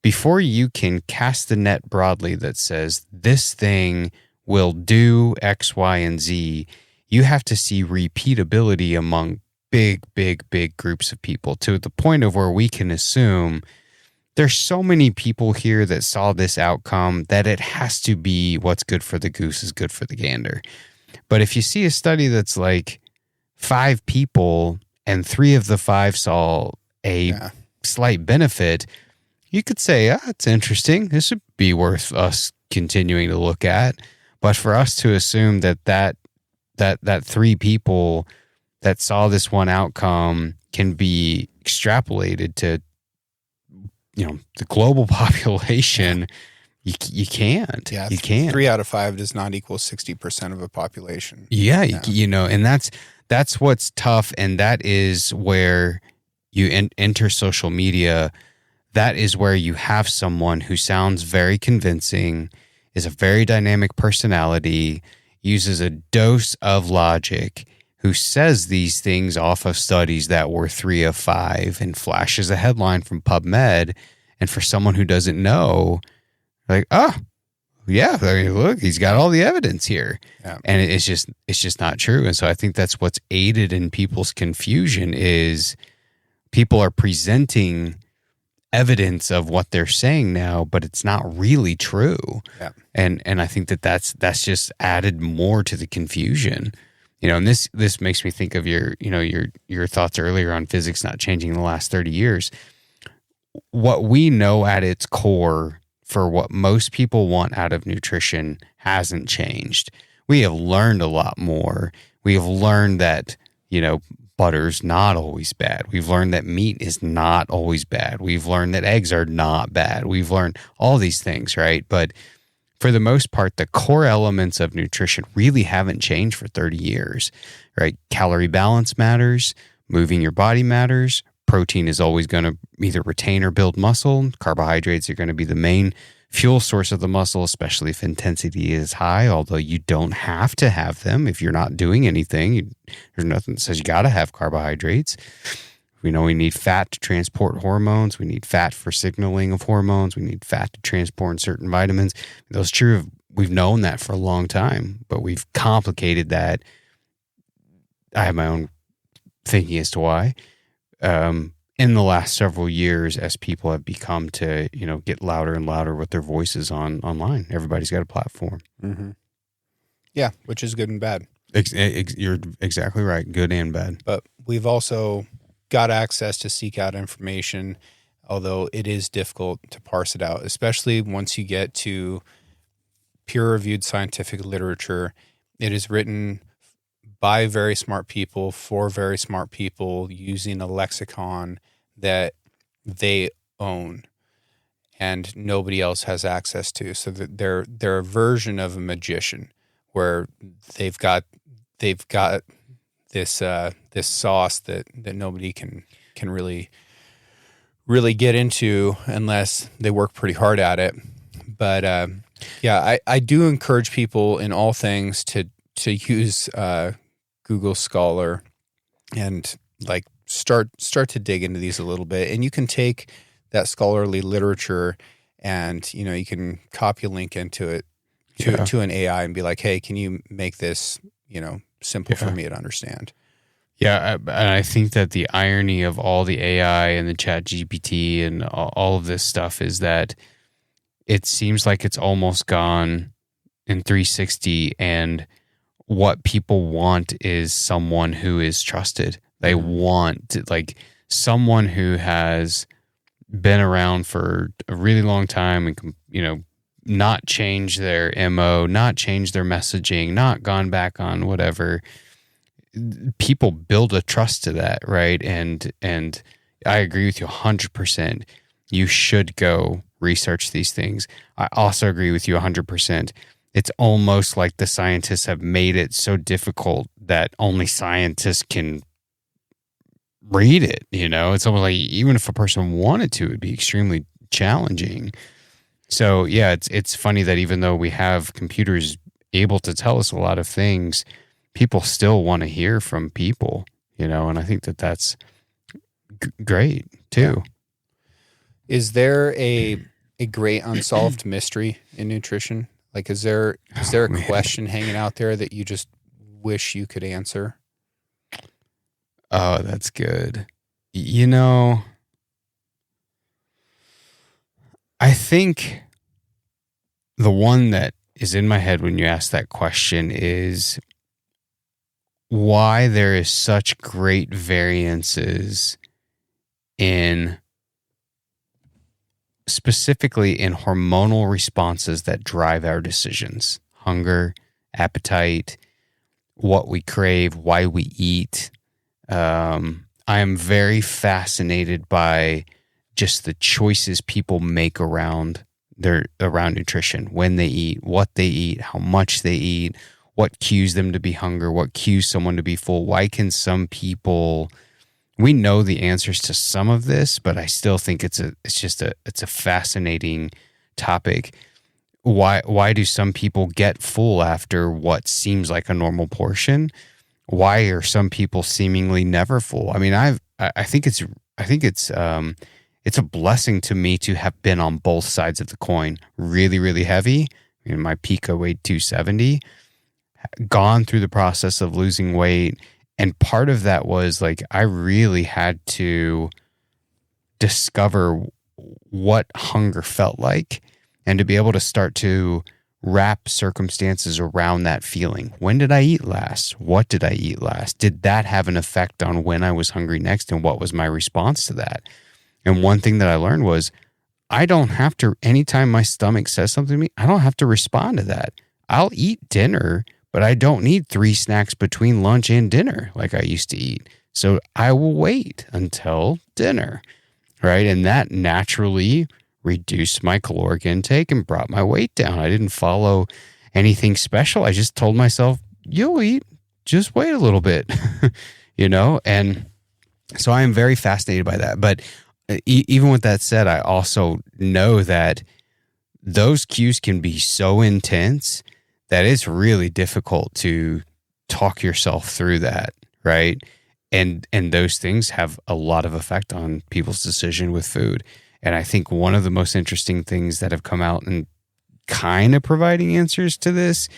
before you can cast the net broadly that says this thing will do X, Y, and Z, you have to see repeatability among big groups of people to the point of where we can assume there's so many people here that saw this outcome that it has to be what's good for the goose is good for the gander. But if you see a study that's 5 people and 3 of the 5 saw a slight benefit, you could say, it's interesting. This would be worth us continuing to look at. But for us to assume that 3 people that saw this one outcome can be extrapolated to the global population, you can't. Yeah, you can't. 3 out of 5 does not equal 60% of a population. Yeah, and that's what's tough, and that is where you enter social media. That is where you have someone who sounds very convincing, is a very dynamic personality. uses a dose of logic, who says these things off of studies that were 3 of 5 and flashes a headline from PubMed. And for someone who doesn't know, like, oh, yeah, I mean, look, he's got all the evidence here. Yeah. And it's just not true. And so I think that's what's aided in people's confusion is people are presenting evidence of what they're saying now, but it's not really true. Yeah. And I think that's just added more to the confusion. And this makes me think of your thoughts earlier on physics not changing in the last 30 years. What we know at its core for what most people want out of nutrition hasn't changed. We have learned a lot more. We have learned that, butter's not always bad. We've learned that meat is not always bad. We've learned that eggs are not bad. We've learned all these things, right? But for the most part, the core elements of nutrition really haven't changed for 30 years, right? Calorie balance matters. Moving your body matters. Protein is always going to either retain or build muscle. Carbohydrates are going to be the main fuel source of the muscle, especially if intensity is high, although you don't have to have them if you're not doing anything. There's nothing that says you got to have carbohydrates. We know we need fat to transport hormones. We need fat for signaling of hormones. We need fat to transport certain vitamins. That's true. We've known that for a long time, but we've complicated that. I have my own thinking as to why. In the last several years, as people have become to, get louder and louder with their voices online. Everybody's got a platform. Mm-hmm. Yeah, which is good and bad. You're exactly right. Good and bad. But we've also got access to seek out information, although it is difficult to parse it out, especially once you get to peer-reviewed scientific literature. It is written by very smart people for very smart people using a lexicon that they own and nobody else has access to. So that they're a version of a magician where they've got this sauce that nobody can really get into unless they work pretty hard at it. But I do encourage people in all things to use Google Scholar and start to dig into these a little bit. And you can take that scholarly literature and you can copy a link into it to an AI and be like, hey, can you make this simple for me to understand? Yeah, and I think that the irony of all the AI and the Chat GPT and all of this stuff is that it seems like it's almost gone in 360, and what people want is someone who is trusted. They want someone who has been around for a really long time and not change their MO, not change their messaging, not gone back on whatever. People build a trust to that, right? And I agree with you 100%. You should go research these things. I also agree with you 100%. It's almost like the scientists have made it so difficult that only scientists can read it. It's almost like even if a person wanted to, it'd be extremely challenging. So yeah, it's funny that even though we have computers able to tell us a lot of things, people still want to hear from people, and I think that that's great too. Yeah. Is there a great unsolved mystery in nutrition? Is there a question hanging out there that you just wish you could answer? Oh, that's good. I think the one that is in my head when you ask that question is why there is such great variances specifically in hormonal responses that drive our decisions. Hunger, appetite, what we crave, why we eat. I am very fascinated by just the choices people make around nutrition, when they eat, what they eat, how much they eat, what cues them to be hungry, what cues someone to be full. Why can some people... We know the answers to some of this, but I still think it's a fascinating topic. why do some people get full after what seems like a normal portion? Why are some people seemingly never full? I mean, I think it's it's a blessing to me to have been on both sides of the coin. Really, really heavy. My peak, I weighed 270. Gone through the process of losing weight, and part of that was like I really had to discover what hunger felt like, and to be able to start to wrap circumstances around that feeling. When did I eat last? What did I eat last? Did that have an effect on when I was hungry next, and what was my response to that? And one thing that I learned was I don't have to, anytime my stomach says something to me, I don't have to respond to that. I'll eat dinner, but I don't need 3 snacks between lunch and dinner like I used to eat. So I will wait until dinner, right? And that naturally reduced my caloric intake and brought my weight down. I didn't follow anything special. I just told myself, you'll eat, just wait a little bit, And so I am very fascinated by that. But even with that said, I also know that those cues can be so intense that it's really difficult to talk yourself through that, right? And those things have a lot of effect on people's decision with food. And I think one of the most interesting things that have come out and kind of providing answers to this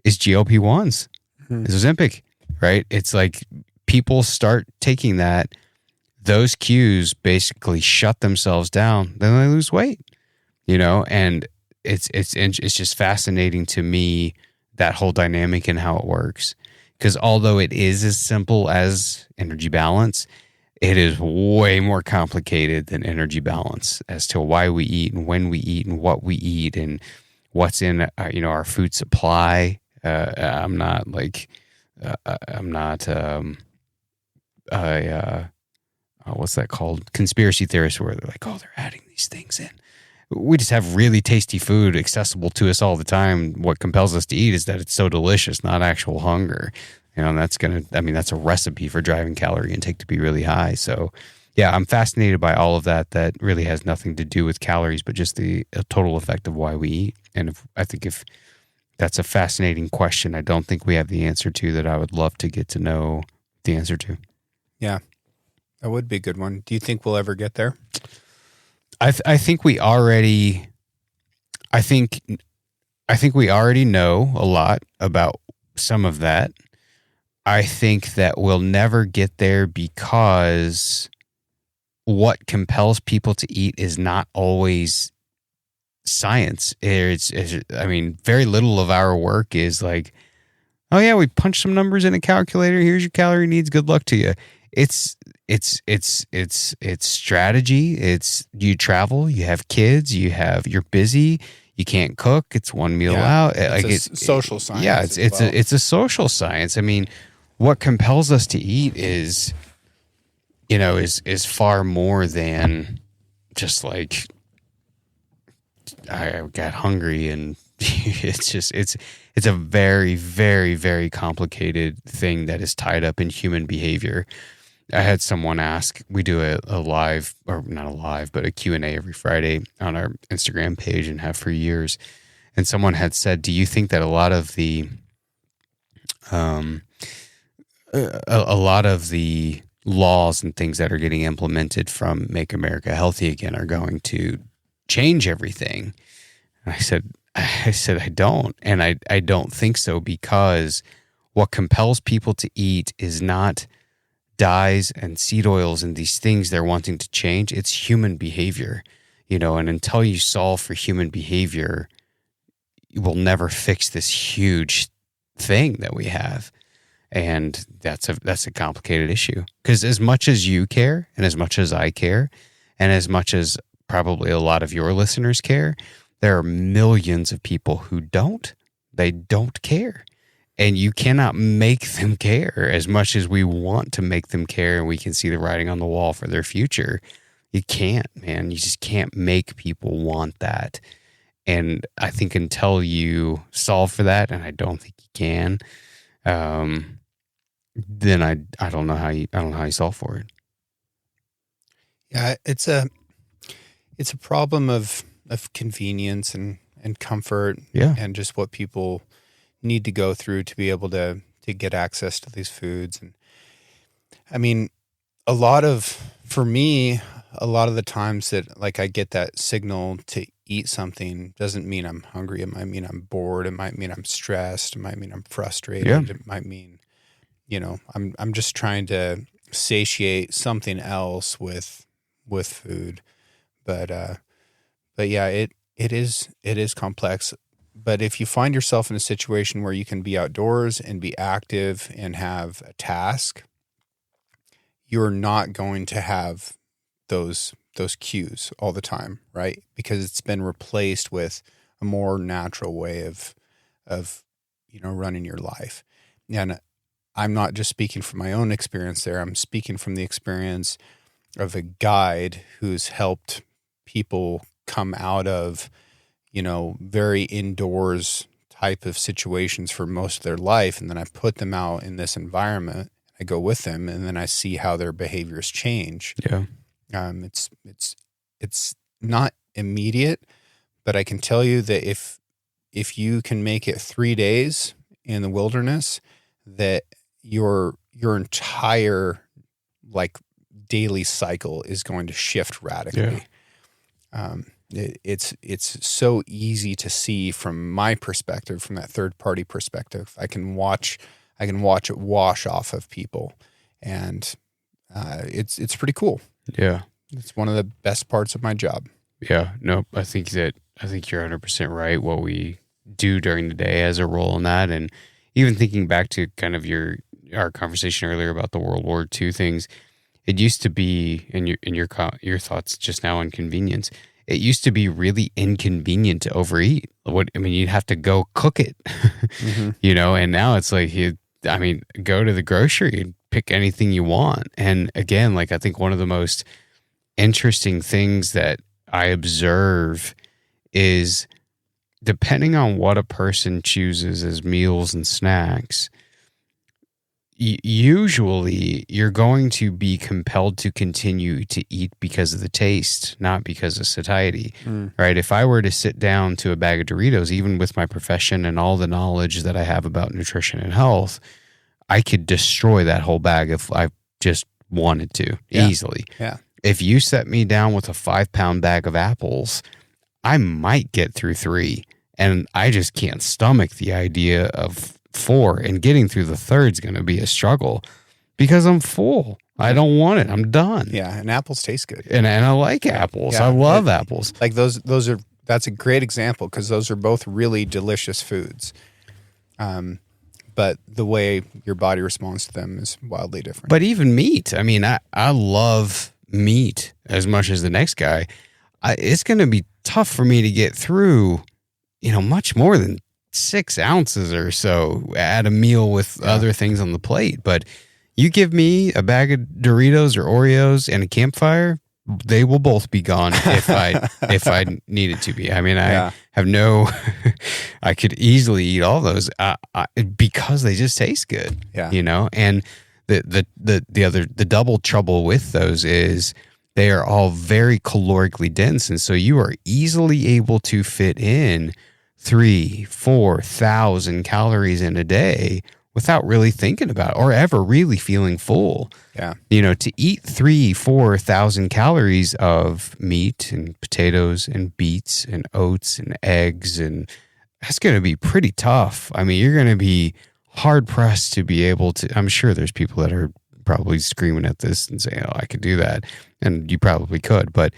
is GLP-1s, is Ozempic, right? It's like people start taking that, those cues basically shut themselves down, then they lose weight, and it's just fascinating to me, that whole dynamic and how it works. Because although it is as simple as energy balance, it is way more complicated than energy balance as to why we eat and when we eat and what we eat and what's in our food supply. I'm not what's that called? Conspiracy theorists, where they're like, oh, they're adding these things in. We just have really tasty food accessible to us all the time. What compels us to eat is that it's so delicious, not actual hunger. And that's a recipe for driving calorie intake to be really high. So yeah, I'm fascinated by all of that. That really has nothing to do with calories, but just the total effect of why we eat. And I think if that's a fascinating question, I don't think we have the answer to that. I would love to get to know the answer to. Yeah, that would be a good one. Do you think we'll ever get there? I think we already know a lot about some of that. I think that we'll never get there because what compels people to eat is not always science. Very little of our work is like, oh yeah, we punched some numbers in a calculator. Here's your calorie needs. Good luck to you. It's strategy. It's you travel, you have kids, you're busy, you can't cook. It's one meal out. It's social science. Yeah, it's a social science. I mean, what compels us to eat is far more than just like I got hungry, and it's a very, very, very complicated thing that is tied up in human behavior. I had someone ask, we do a live, or not a live, but a Q&A every Friday on our Instagram page and have for years. And someone had said, do you think that a lot of the laws and things that are getting implemented from Make America Healthy Again are going to change everything? And I said, I don't. And I don't think so, because what compels people to eat is not dyes and seed oils and these things they're wanting to change. It's human behavior, and until you solve for human behavior, you will never fix this huge thing that we have. And that's a complicated issue, because as much as you care and as much as I care and as much as probably a lot of your listeners care, there are millions of people who don't. They don't care. And you cannot make them care as much as we want to make them care, and we can see the writing on the wall for their future. You can't, man. You just can't make people want that. And I think until you solve for that, and I don't think you can, then I don't know how you solve for it. Yeah, it's a problem of convenience and and comfort Yeah. and just what people need to go through to be able to get access to these foods. And I mean, for me, a lot of the times that like I get that signal to eat something doesn't mean I'm hungry. It might mean I'm bored. It might mean I'm stressed. It might mean I'm frustrated. Yeah. It might mean, I'm just trying to satiate something else with food. But yeah, it is complex. But if you find yourself in a situation where you can be outdoors and be active and have a task, you're not going to have those cues all the time, right? Because it's been replaced with a more natural way of running your life. And I'm not just speaking from my own experience there. I'm speaking from the experience of a guide who's helped people come out of, very indoors type of situations for most of their life. And then I put them out in this environment. I go with them, and then I see how their behaviors change. Yeah. It's not immediate, but I can tell you that if you can make it 3 days in the wilderness, that your entire like daily cycle is going to shift radically. Yeah. It's so easy to see from my perspective, from that third party perspective. I can watch it wash off of people, and it's pretty cool. Yeah. It's one of the best parts of my job. Yeah. Nope. I think you're 100% right. What we do during the day has a role in that. And even thinking back to kind of our conversation earlier about the World War II things, it used to be, and your thoughts just now on convenience, it used to be really inconvenient to overeat. You'd have to go cook it, Mm-hmm. and now it's like, go to the grocery and pick anything you want. And again, like I think one of the most interesting things that I observe is depending on what a person chooses as meals and snacks, usually you're going to be compelled to continue to eat because of the taste, not because of satiety, right? If I were to sit down to a bag of Doritos, even with my profession and all the knowledge that I have about nutrition and health, I could destroy that whole bag if I just wanted to easily. Yeah. If you set me down with a 5-pound bag of apples, I might get through 3, and I just can't stomach the idea of 4, and getting through the third is going to be a struggle because I'm full. I don't want it. I'm done. Yeah, and apples taste good. And I like apples. Yeah. I love apples. Like that's a great example because those are both really delicious foods. But the way your body responds to them is wildly different. But even meat. I love meat as much as the next guy. It's going to be tough for me to get through, much more than 6 ounces or so at a meal with other things on the plate. But you give me a bag of Doritos or Oreos and a campfire, they will both be gone if I needed to be. I have no, I could easily eat all those because they just taste good. Yeah. And the double trouble with those is they are all very calorically dense, and so you are easily able to fit in 3,000-4,000 calories in a day without really thinking about it or ever really feeling full. Yeah. To eat 3,000-4,000 calories of meat and potatoes and beets and oats and eggs, and that's going to be pretty tough. You're going to be hard pressed to be able to. I'm sure there's people that are probably screaming at this and saying, "Oh, I could do that," and you probably could. But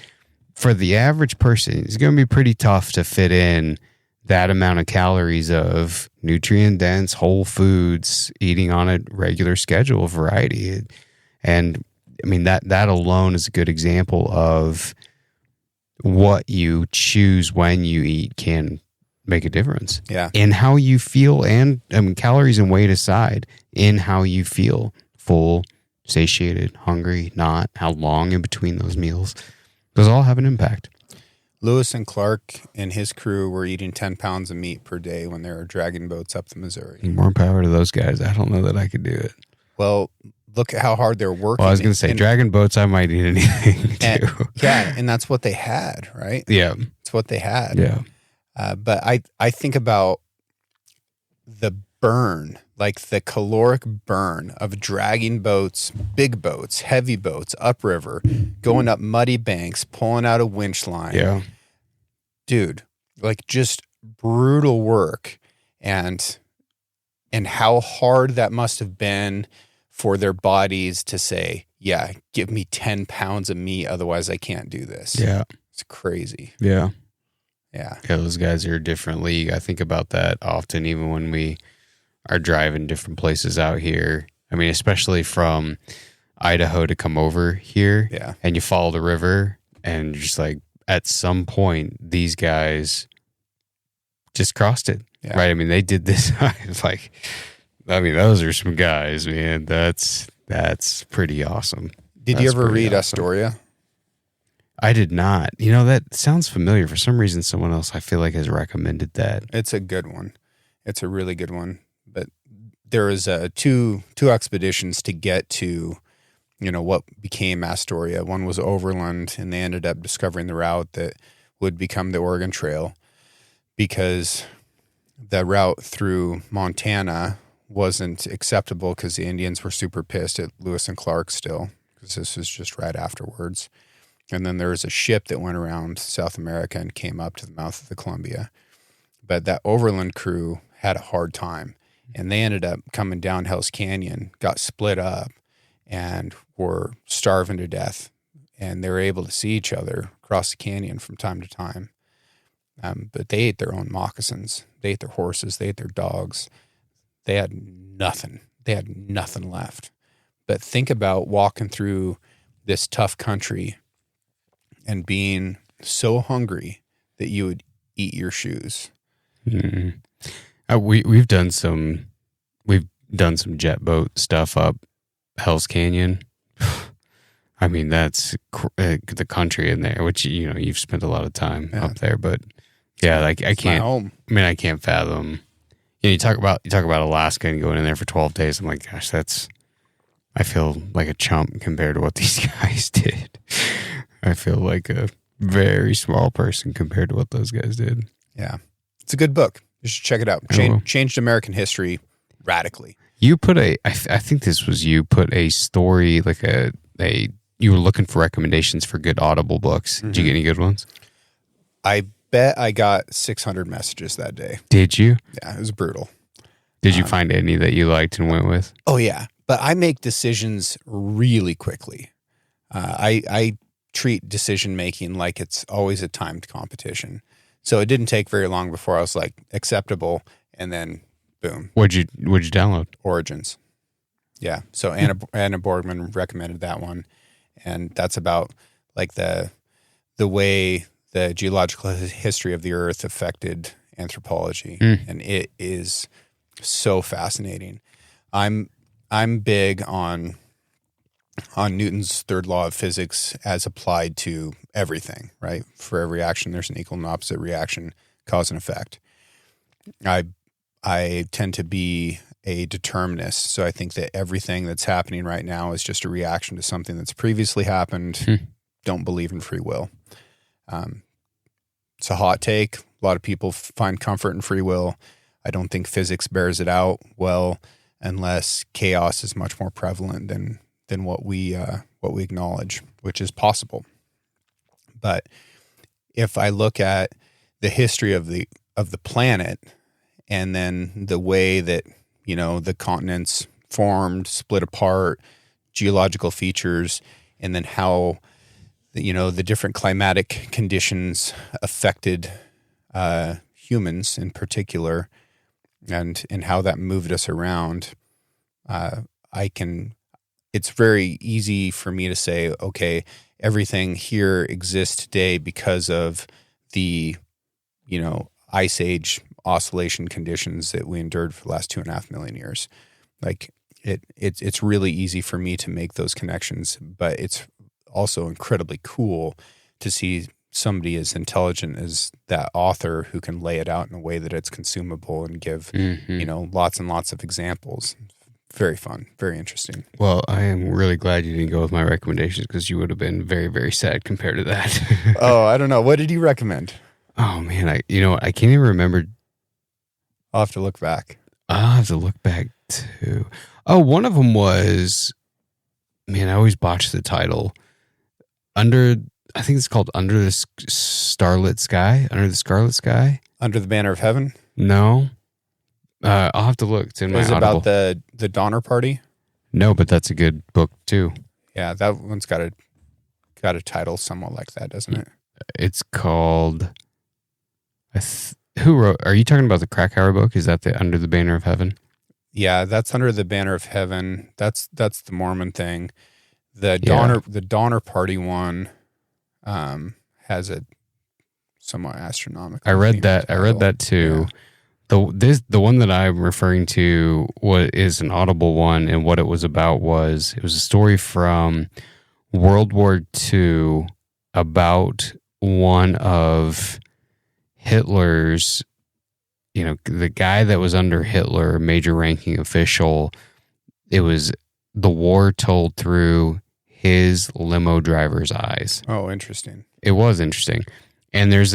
for the average person, it's going to be pretty tough to fit in that amount of calories of nutrient dense whole foods, eating on a regular schedule, variety. And that alone is a good example of what you choose when you eat can make a difference. Yeah. In how you feel, and calories and weight aside, in how you feel, full, satiated, hungry, not, how long in between those meals. Those all have an impact. Lewis and Clark and his crew were eating 10 pounds of meat per day when they were dragging boats up the Missouri. More power to those guys. I don't know that I could do it. Well, look at how hard they're working. Well, I was going to say, dragging boats, I might eat anything too. And that's what they had, right? Yeah. It's what they had. Yeah. But I think about the burn, like the caloric burn of dragging boats, big boats, heavy boats upriver, going up muddy banks, pulling out a winch line. Yeah. Dude, like just brutal work, and how hard that must have been for their bodies to say, yeah, give me 10 pounds of meat, otherwise I can't do this. Yeah. It's crazy. Yeah. Yeah. Yeah, those guys are a different league. I think about that often, even when we are driving different places out here. I mean, especially from Idaho to come over here. Yeah. And you follow the river, and just like at some point, these guys just crossed it. Yeah. Right? I mean, they did this. Like, I mean, those are some guys, man. That's pretty awesome. Did you ever read Astoria? I did not. You know, that sounds familiar. For some reason, someone else I feel like has recommended that. It's a good one. It's a really good one. But there was two expeditions to get to, what became Astoria. One was overland, and they ended up discovering the route that would become the Oregon Trail, because the route through Montana wasn't acceptable because the Indians were super pissed at Lewis and Clark still, because this was just right afterwards. And then there was a ship that went around South America and came up to the mouth of the Columbia. But that overland crew had a hard time, and they ended up coming down Hell's Canyon, got split up, and were starving to death. And they were able to see each other across the canyon from time to time. But they ate their own moccasins. They ate their horses. They ate their dogs. They had nothing. They had nothing left. But think about walking through this tough country and being so hungry that you would eat your shoes. Mm. We've done some jet boat stuff up Hell's Canyon. I mean, that's the country in there, which you've spent a lot of time up there, but yeah, like I can't. Home. I mean, I can't fathom. You talk about Alaska and going in there for 12 days. I'm like, gosh, I feel like a chump compared to what these guys did. I feel like a very small person compared to what those guys did. Yeah. It's a good book. You should check it out. Changed American history radically. You put I think this was you put a story, like you were looking for recommendations for good Audible books. Mm-hmm. Did you get any good ones? I bet I got 600 messages that day. Did you? Yeah, it was brutal. Did you find any that you liked and went with? Oh, yeah. But I make decisions really quickly. I treat decision-making like it's always a timed competition. So it didn't take very long before I was like, acceptable, and then boom. What'd you download? Origins. Yeah. So Anna Borgman recommended that one. And that's about like the way the geological history of the earth affected anthropology. And it is so fascinating. I'm big on Newton's third law of physics as applied to everything, right? For every action, there's an equal and opposite reaction, cause and effect. I tend to be a determinist, so I think that everything that's happening right now is just a reaction to something that's previously happened. Don't believe in free will. It's a hot take. A lot of people find comfort in free will. I don't think physics bears it out well unless chaos is much more prevalent than what we acknowledge, which is possible. But if I look at the history of the planet, and then the way that the continents formed, split apart, geological features, and then how the different climatic conditions affected humans in particular, and how that moved us around, it's very easy for me to say, okay, everything here exists today because of the, ice age oscillation conditions that we endured for the last 2.5 million years. Like it's really easy for me to make those connections, but it's also incredibly cool to see somebody as intelligent as that author who can lay it out in a way that it's consumable and give, lots and lots of examples. Very fun, very interesting. Well, I am really glad you didn't go with my recommendations, because you would have been very, very sad compared to that. Oh, I don't know. What did you recommend? Oh man, I can't even remember. I'll have to look back. I'll have to look back too. Oh, one of them was, man, I always botch the title. I think it's called Under the Starlit Sky. Under the Scarlet Sky. Under the Banner of Heaven. No, I'll have to look. It's in my Is it Audible. about the Donner Party? No, but that's a good book too. Yeah, that one's got a title somewhat like that, doesn't it? It's called. Who wrote? Are you talking about the Krakauer book? Is that the Under the Banner of Heaven? Yeah, that's Under the Banner of Heaven. That's the Mormon thing. The Yeah. Donner Party one has a somewhat astronomical. I read theme that. I read title. that too. The one that I'm referring to is an Audible one, and what it was about was it was a story from World War II about one of Hitler's, the guy that was under Hitler, major ranking official. It was the war told through his limo driver's eyes. Oh, interesting. It was interesting. And there's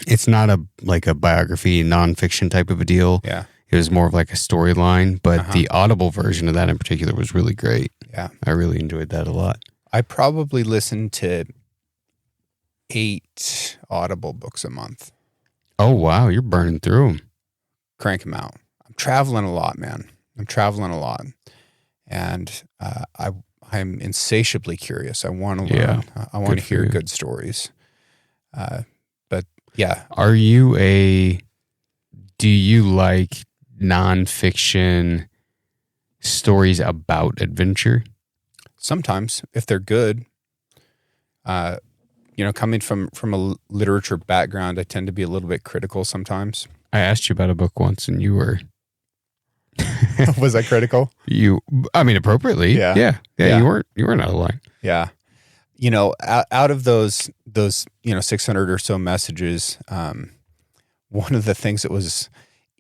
it's not a biography, nonfiction type of a deal. Yeah. It was more of like a storyline, but Uh-huh. the Audible version of that in particular was really great. Yeah. I really enjoyed that a lot. I probably listen to 8 Audible books a month. Oh, wow. You're burning through them. Crank them out. I'm traveling a lot, man. I'm traveling a lot. And I'm insatiably curious. I want to learn. Yeah. I want Good to for hear you. good stories. But yeah, Do you like nonfiction stories about adventure? sometimes if they're good, coming from a literature background, I tend to be a little bit critical sometimes. I asked you about a book once and you were, Was I critical? appropriately. Yeah. Yeah. Yeah. You weren't out of line. Yeah. Out of those 600 or so messages, one of the things that was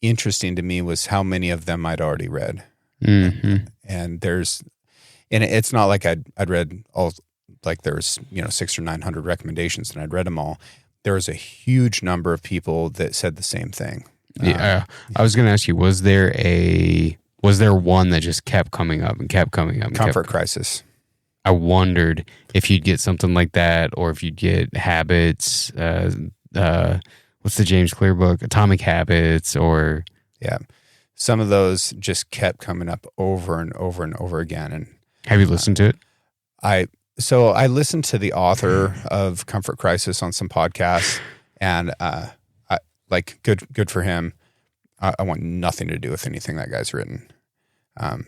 interesting to me was how many of them I'd already read. Mm-hmm. And it's not like I'd read all, like there's 600 or 900 recommendations and I'd read them all. There was a huge number of people that said the same thing. Yeah. I was going to ask you, was there one that just kept coming up and kept coming up? And Comfort Crisis. I wondered if you'd get something like that, or if you'd get Habits. What's the James Clear book? Atomic Habits, or Yeah. Some of those just kept coming up over and over and over again. And have you listened to it? I listened to the author of Comfort Crisis on some podcasts, and good for him. I want nothing to do with anything that guy's written. I'm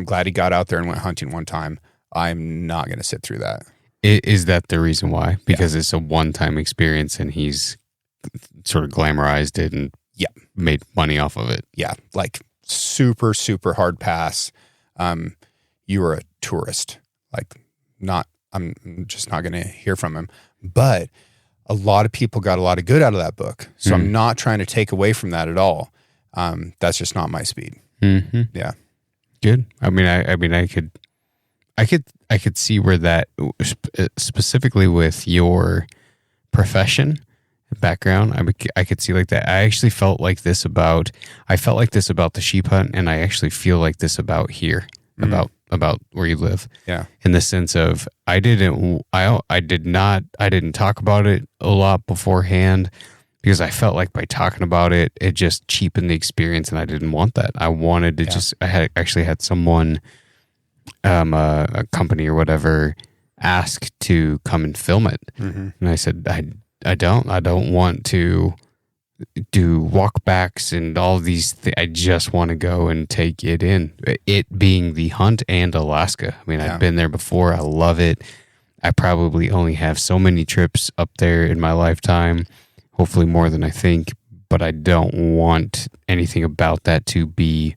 glad he got out there and went hunting one time. I'm not going to sit through that. Is that the reason why? Because it's a one-time experience, and he's sort of glamorized it and made money off of it. Yeah, like super, super hard pass. You were a tourist. I'm just not going to hear from him. But a lot of people got a lot of good out of that book. So I'm not trying to take away from that at all. That's just not my speed. Mm-hmm. Yeah. Good. I could see where that specifically with your profession background, I could see like that. I actually felt like this about the sheep hunt, and I actually feel like this about here, about where you live. Yeah. In the sense of I didn't talk about it a lot beforehand, because I felt like by talking about it, it just cheapened the experience, and I didn't want that. I wanted to I had someone, a company or whatever, ask to come and film it. Mm-hmm. And I said, I don't want to do walkbacks and all these things. I just want to go and take it in. It being the hunt and Alaska. I've been there before. I love it. I probably only have so many trips up there in my lifetime, hopefully more than I think, but I don't want anything about that to be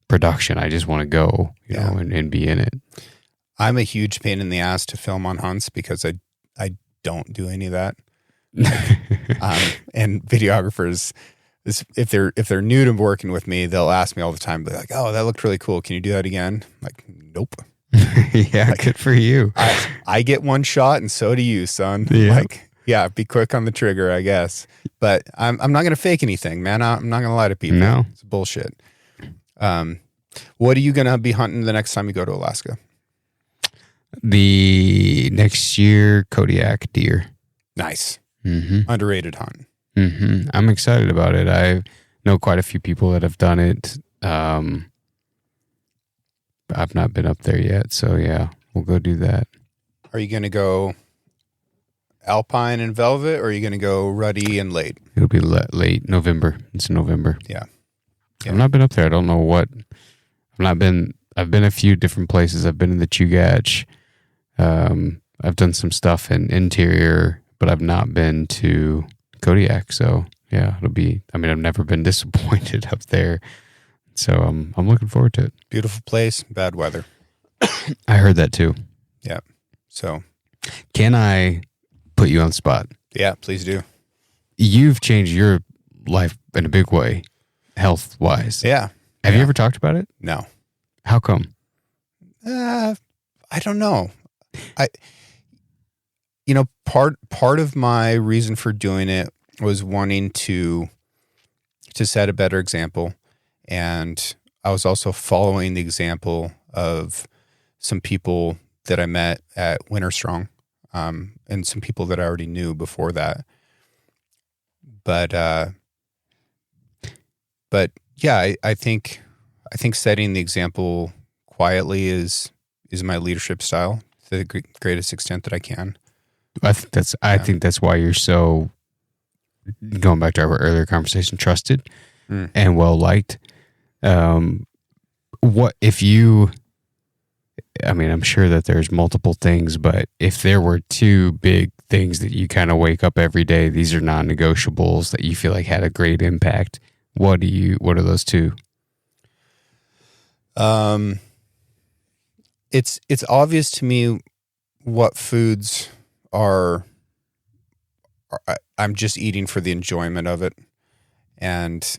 production. I just want to go, and be in it. I'm a huge pain in the ass to film on hunts because I don't do any of that. And videographers, if they're new to working with me, they'll ask me all the time, be like, "Oh, that looked really cool. Can you do that again?" I'm like, nope. Yeah, good for you. I get one shot, and so do you, son. Yeah. Like, yeah, be quick on the trigger, I guess. But I'm not going to fake anything, man. I'm not going to lie to people. No. It's bullshit. What are you going to be hunting the next time you go to Alaska? The next year, Kodiak deer. Nice. Mm-hmm. Underrated hunt. Mm-hmm. I'm excited about it. I know quite a few people that have done it. I've not been up there yet, so yeah, we'll go do that. Are you going to go alpine and velvet, or are you going to go ruddy and late? It'll be late November. It's November. Yeah. I've not been up there. I don't know what. I've been a few different places. I've been in the Chugach. I've done some stuff in interior, but I've not been to Kodiak. So yeah, it'll be. I mean, I've never been disappointed up there. So I'm looking forward to it. Beautiful place, bad weather. I heard that too. Yeah. So can I put you on the spot? Yeah, please do. You've changed your life in a big way, health wise. Yeah. Have you ever talked about it? No. How come? I don't know. Part of my reason for doing it was wanting to set a better example. And I was also following the example of some people that I met at Winter Strong, and some people that I already knew before that. But yeah, I think setting the example quietly is my leadership style to the greatest extent that I can. I think that's why you're so, going back to our earlier conversation, trusted and well liked. What if you? I mean, I'm sure that there's multiple things, but if there were two big things that you kind of wake up every day, these are non-negotiables that you feel like had a great impact. What are those two? It's obvious to me what foods are I'm just eating for the enjoyment of it. And,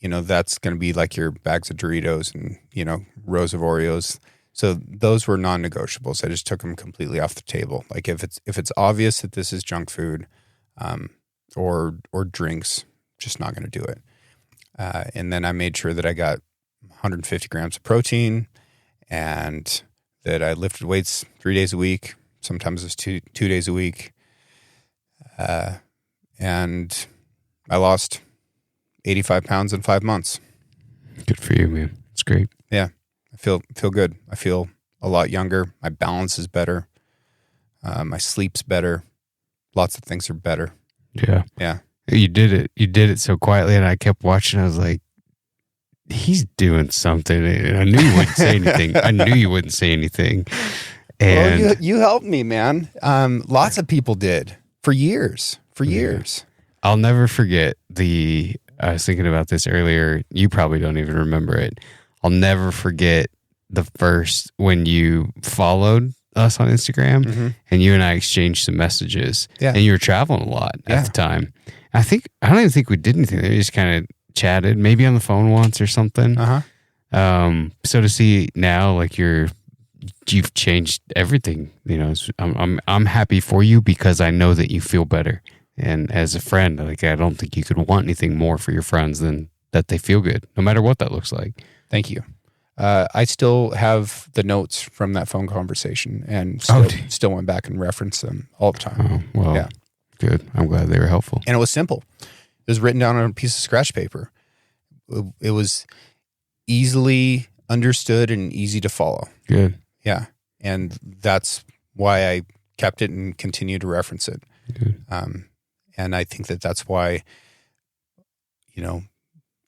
that's going to be like your bags of Doritos and, rows of Oreos. So those were non-negotiables. I just took them completely off the table. Like if it's obvious that this is junk food, or drinks, just not going to do it. And then I made sure that I got 150 grams of protein, and that I lifted weights 3 days a week. Sometimes it's two days a week. And I lost 85 pounds in 5 months. Good for you, man. It's great. Yeah. I feel good. I feel a lot younger. My balance is better. My sleep's better. Lots of things are better. Yeah. Yeah. You did it. You did it so quietly, and I kept watching. I was like, he's doing something. And I knew you wouldn't say anything. I knew you wouldn't say anything. And well, you helped me, man. Lots of people did for years. I'll never forget I was thinking about this earlier. You probably don't even remember it. I'll never forget the first when you followed us on Instagram and you and I exchanged some messages. Yeah. And you were traveling a lot at the time. I don't even think we did anything. We just kind of chatted, maybe on the phone once or something. So to see now, like you've changed everything. I'm happy for you because I know that you feel better. And as a friend, like I don't think you could want anything more for your friends than that they feel good, no matter what that looks like. Thank you. I still have the notes from that phone conversation and still went back and referenced them all the time. Oh, well, yeah. Good. I'm glad they were helpful. And it was simple. It was written down on a piece of scratch paper. It was easily understood and easy to follow. Good. Yeah. And that's why I kept it and continue to reference it. Good. And I think that's why,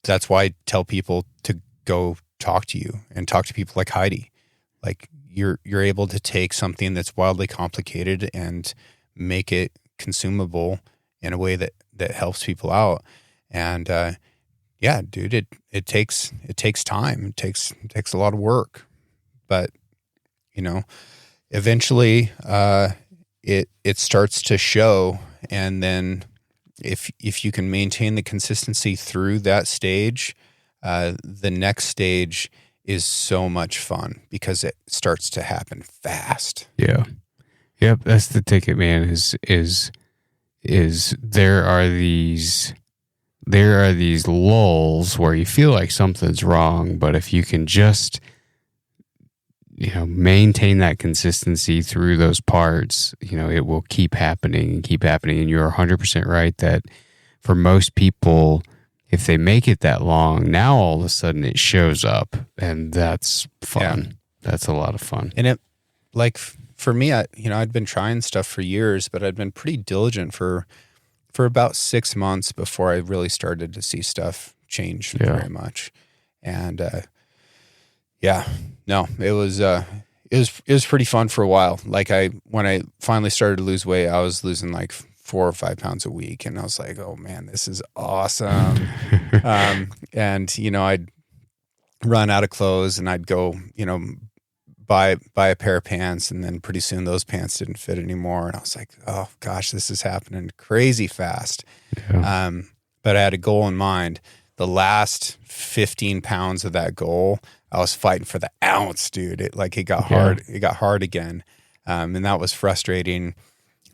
that's why I tell people to go talk to you and talk to people like Heidi. Like you're able to take something that's wildly complicated and make it consumable in a way that helps people out. And yeah, dude, it takes time. It takes a lot of work, but eventually it starts to show. And then if you can maintain the consistency through that stage, the next stage is so much fun because it starts to happen fast. Yeah. Yep. That's the ticket, man, is there are these lulls where you feel like something's wrong, but if you can just, maintain that consistency through those parts, it will keep happening and keep happening. And you're 100% right that for most people, if they make it that long, now all of a sudden it shows up, and that's fun. Yeah. That's a lot of fun. And it, like for me, I'd been trying stuff for years, but I'd been pretty diligent for about 6 months before I really started to see stuff change very much. And it was pretty fun for a while. Like when I finally started to lose weight, I was losing like 4 or 5 pounds a week, and I was like, oh man, this is awesome. And I'd run out of clothes, and I'd go, buy a pair of pants, and then pretty soon those pants didn't fit anymore, and I was like, oh gosh, this is happening crazy fast. Yeah. But I had a goal in mind. The last 15 pounds of that goal, I was fighting for the ounce, dude. It got hard. It got hard again, and that was frustrating.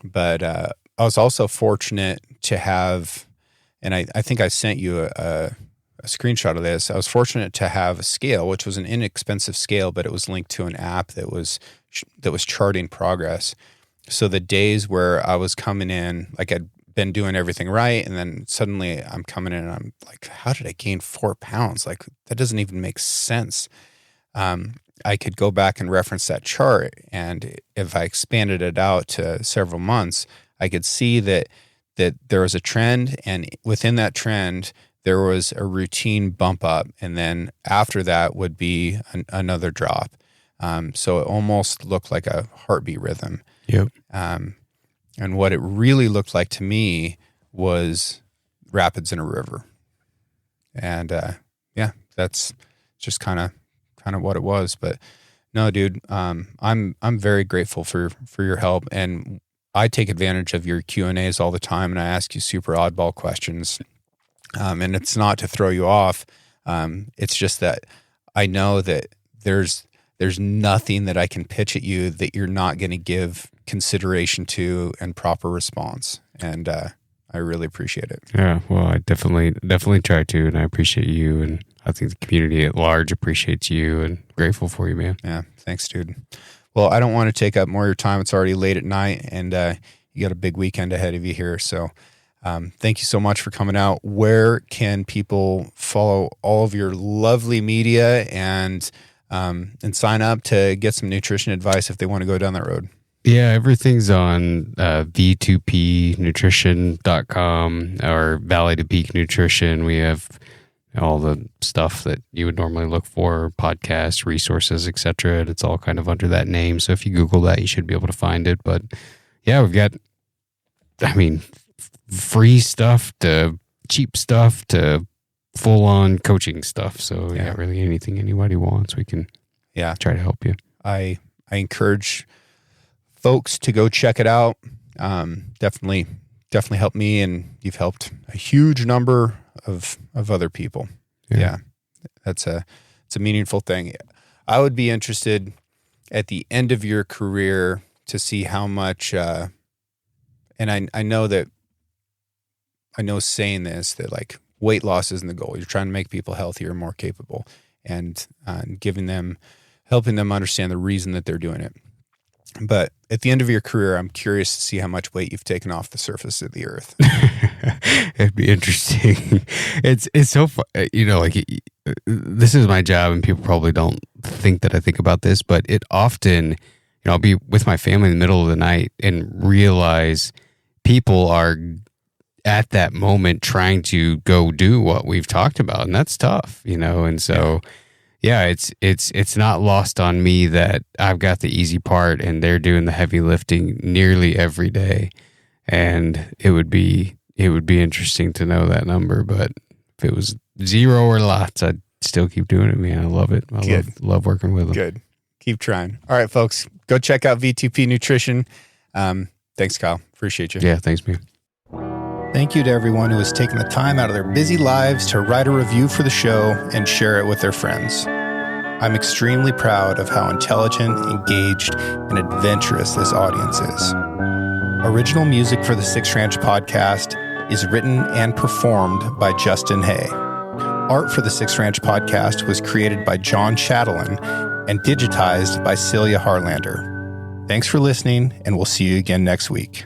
But I was also fortunate to have, and I think I sent you a screenshot of this. I was fortunate to have a scale, which was an inexpensive scale, but it was linked to an app that was charting progress. So the days where I was coming in, like I'd been doing everything right, and then suddenly I'm coming in and I'm like, how did I gain 4 pounds? Like, that doesn't even make sense. I could go back and reference that chart, and if I expanded it out to several months, I could see that there was a trend, and within that trend, there was a routine bump up, and then after that would be another drop. So it almost looked like a heartbeat rhythm. Yep. And what it really looked like to me was rapids in a river. And that's just kind of what it was. But no, dude, I'm very grateful for your help, and I take advantage of your Q&As all the time, and I ask you super oddball questions. And it's not to throw you off. It's just that I know that there's nothing that I can pitch at you that you're not going to give consideration to and proper response. And I really appreciate it. Yeah, well, I definitely try to, and I appreciate you, and I think the community at large appreciates you, and grateful for you, man. Yeah, thanks, dude. Well, I don't want to take up more of your time. It's already late at night, and you got a big weekend ahead of you here. So thank you so much for coming out. Where can people follow all of your lovely media and sign up to get some nutrition advice if they want to go down that road? Yeah, everything's on v2pnutrition.com or Valley to Peak Nutrition. We have all the stuff that you would normally look for, podcasts, resources, etc. It's all kind of under that name. So if you Google that, you should be able to find it. But yeah, we've got, free stuff to cheap stuff to full-on coaching stuff. So yeah, really anything anybody wants, we can try to help you. I encourage folks to go check it out. Definitely helped me, and you've helped a huge number of other people. Yeah. It's a meaningful thing. I would be interested at the end of your career to see how much, and I know saying this, that like weight loss isn't the goal. You're trying to make people healthier, more capable, and helping them understand the reason that they're doing it. But at the end of your career, I'm curious to see how much weight you've taken off the surface of the earth. It'd be interesting. It's so fun. This is my job, and people probably don't think that I think about this, but it often, I'll be with my family in the middle of the night and realize people are at that moment trying to go do what we've talked about, and that's tough, and so it's not lost on me that I've got the easy part and they're doing the heavy lifting nearly every day, and it would be interesting to know that number. But if it was 0 or lots, I'd still keep doing it, man. I love it. I love working with them. Good. Keep trying. All right, folks, go check out V2P Nutrition. Thanks, Kyle. Appreciate you. Yeah, thanks, man. Thank you to everyone who has taken the time out of their busy lives to write a review for the show and share it with their friends. I'm extremely proud of how intelligent, engaged, and adventurous this audience is. Original music for the Six Ranch podcast is written and performed by Justin Hay. Art for the Six Ranch podcast was created by John Chatelain and digitized by Celia Harlander. Thanks for listening, and we'll see you again next week.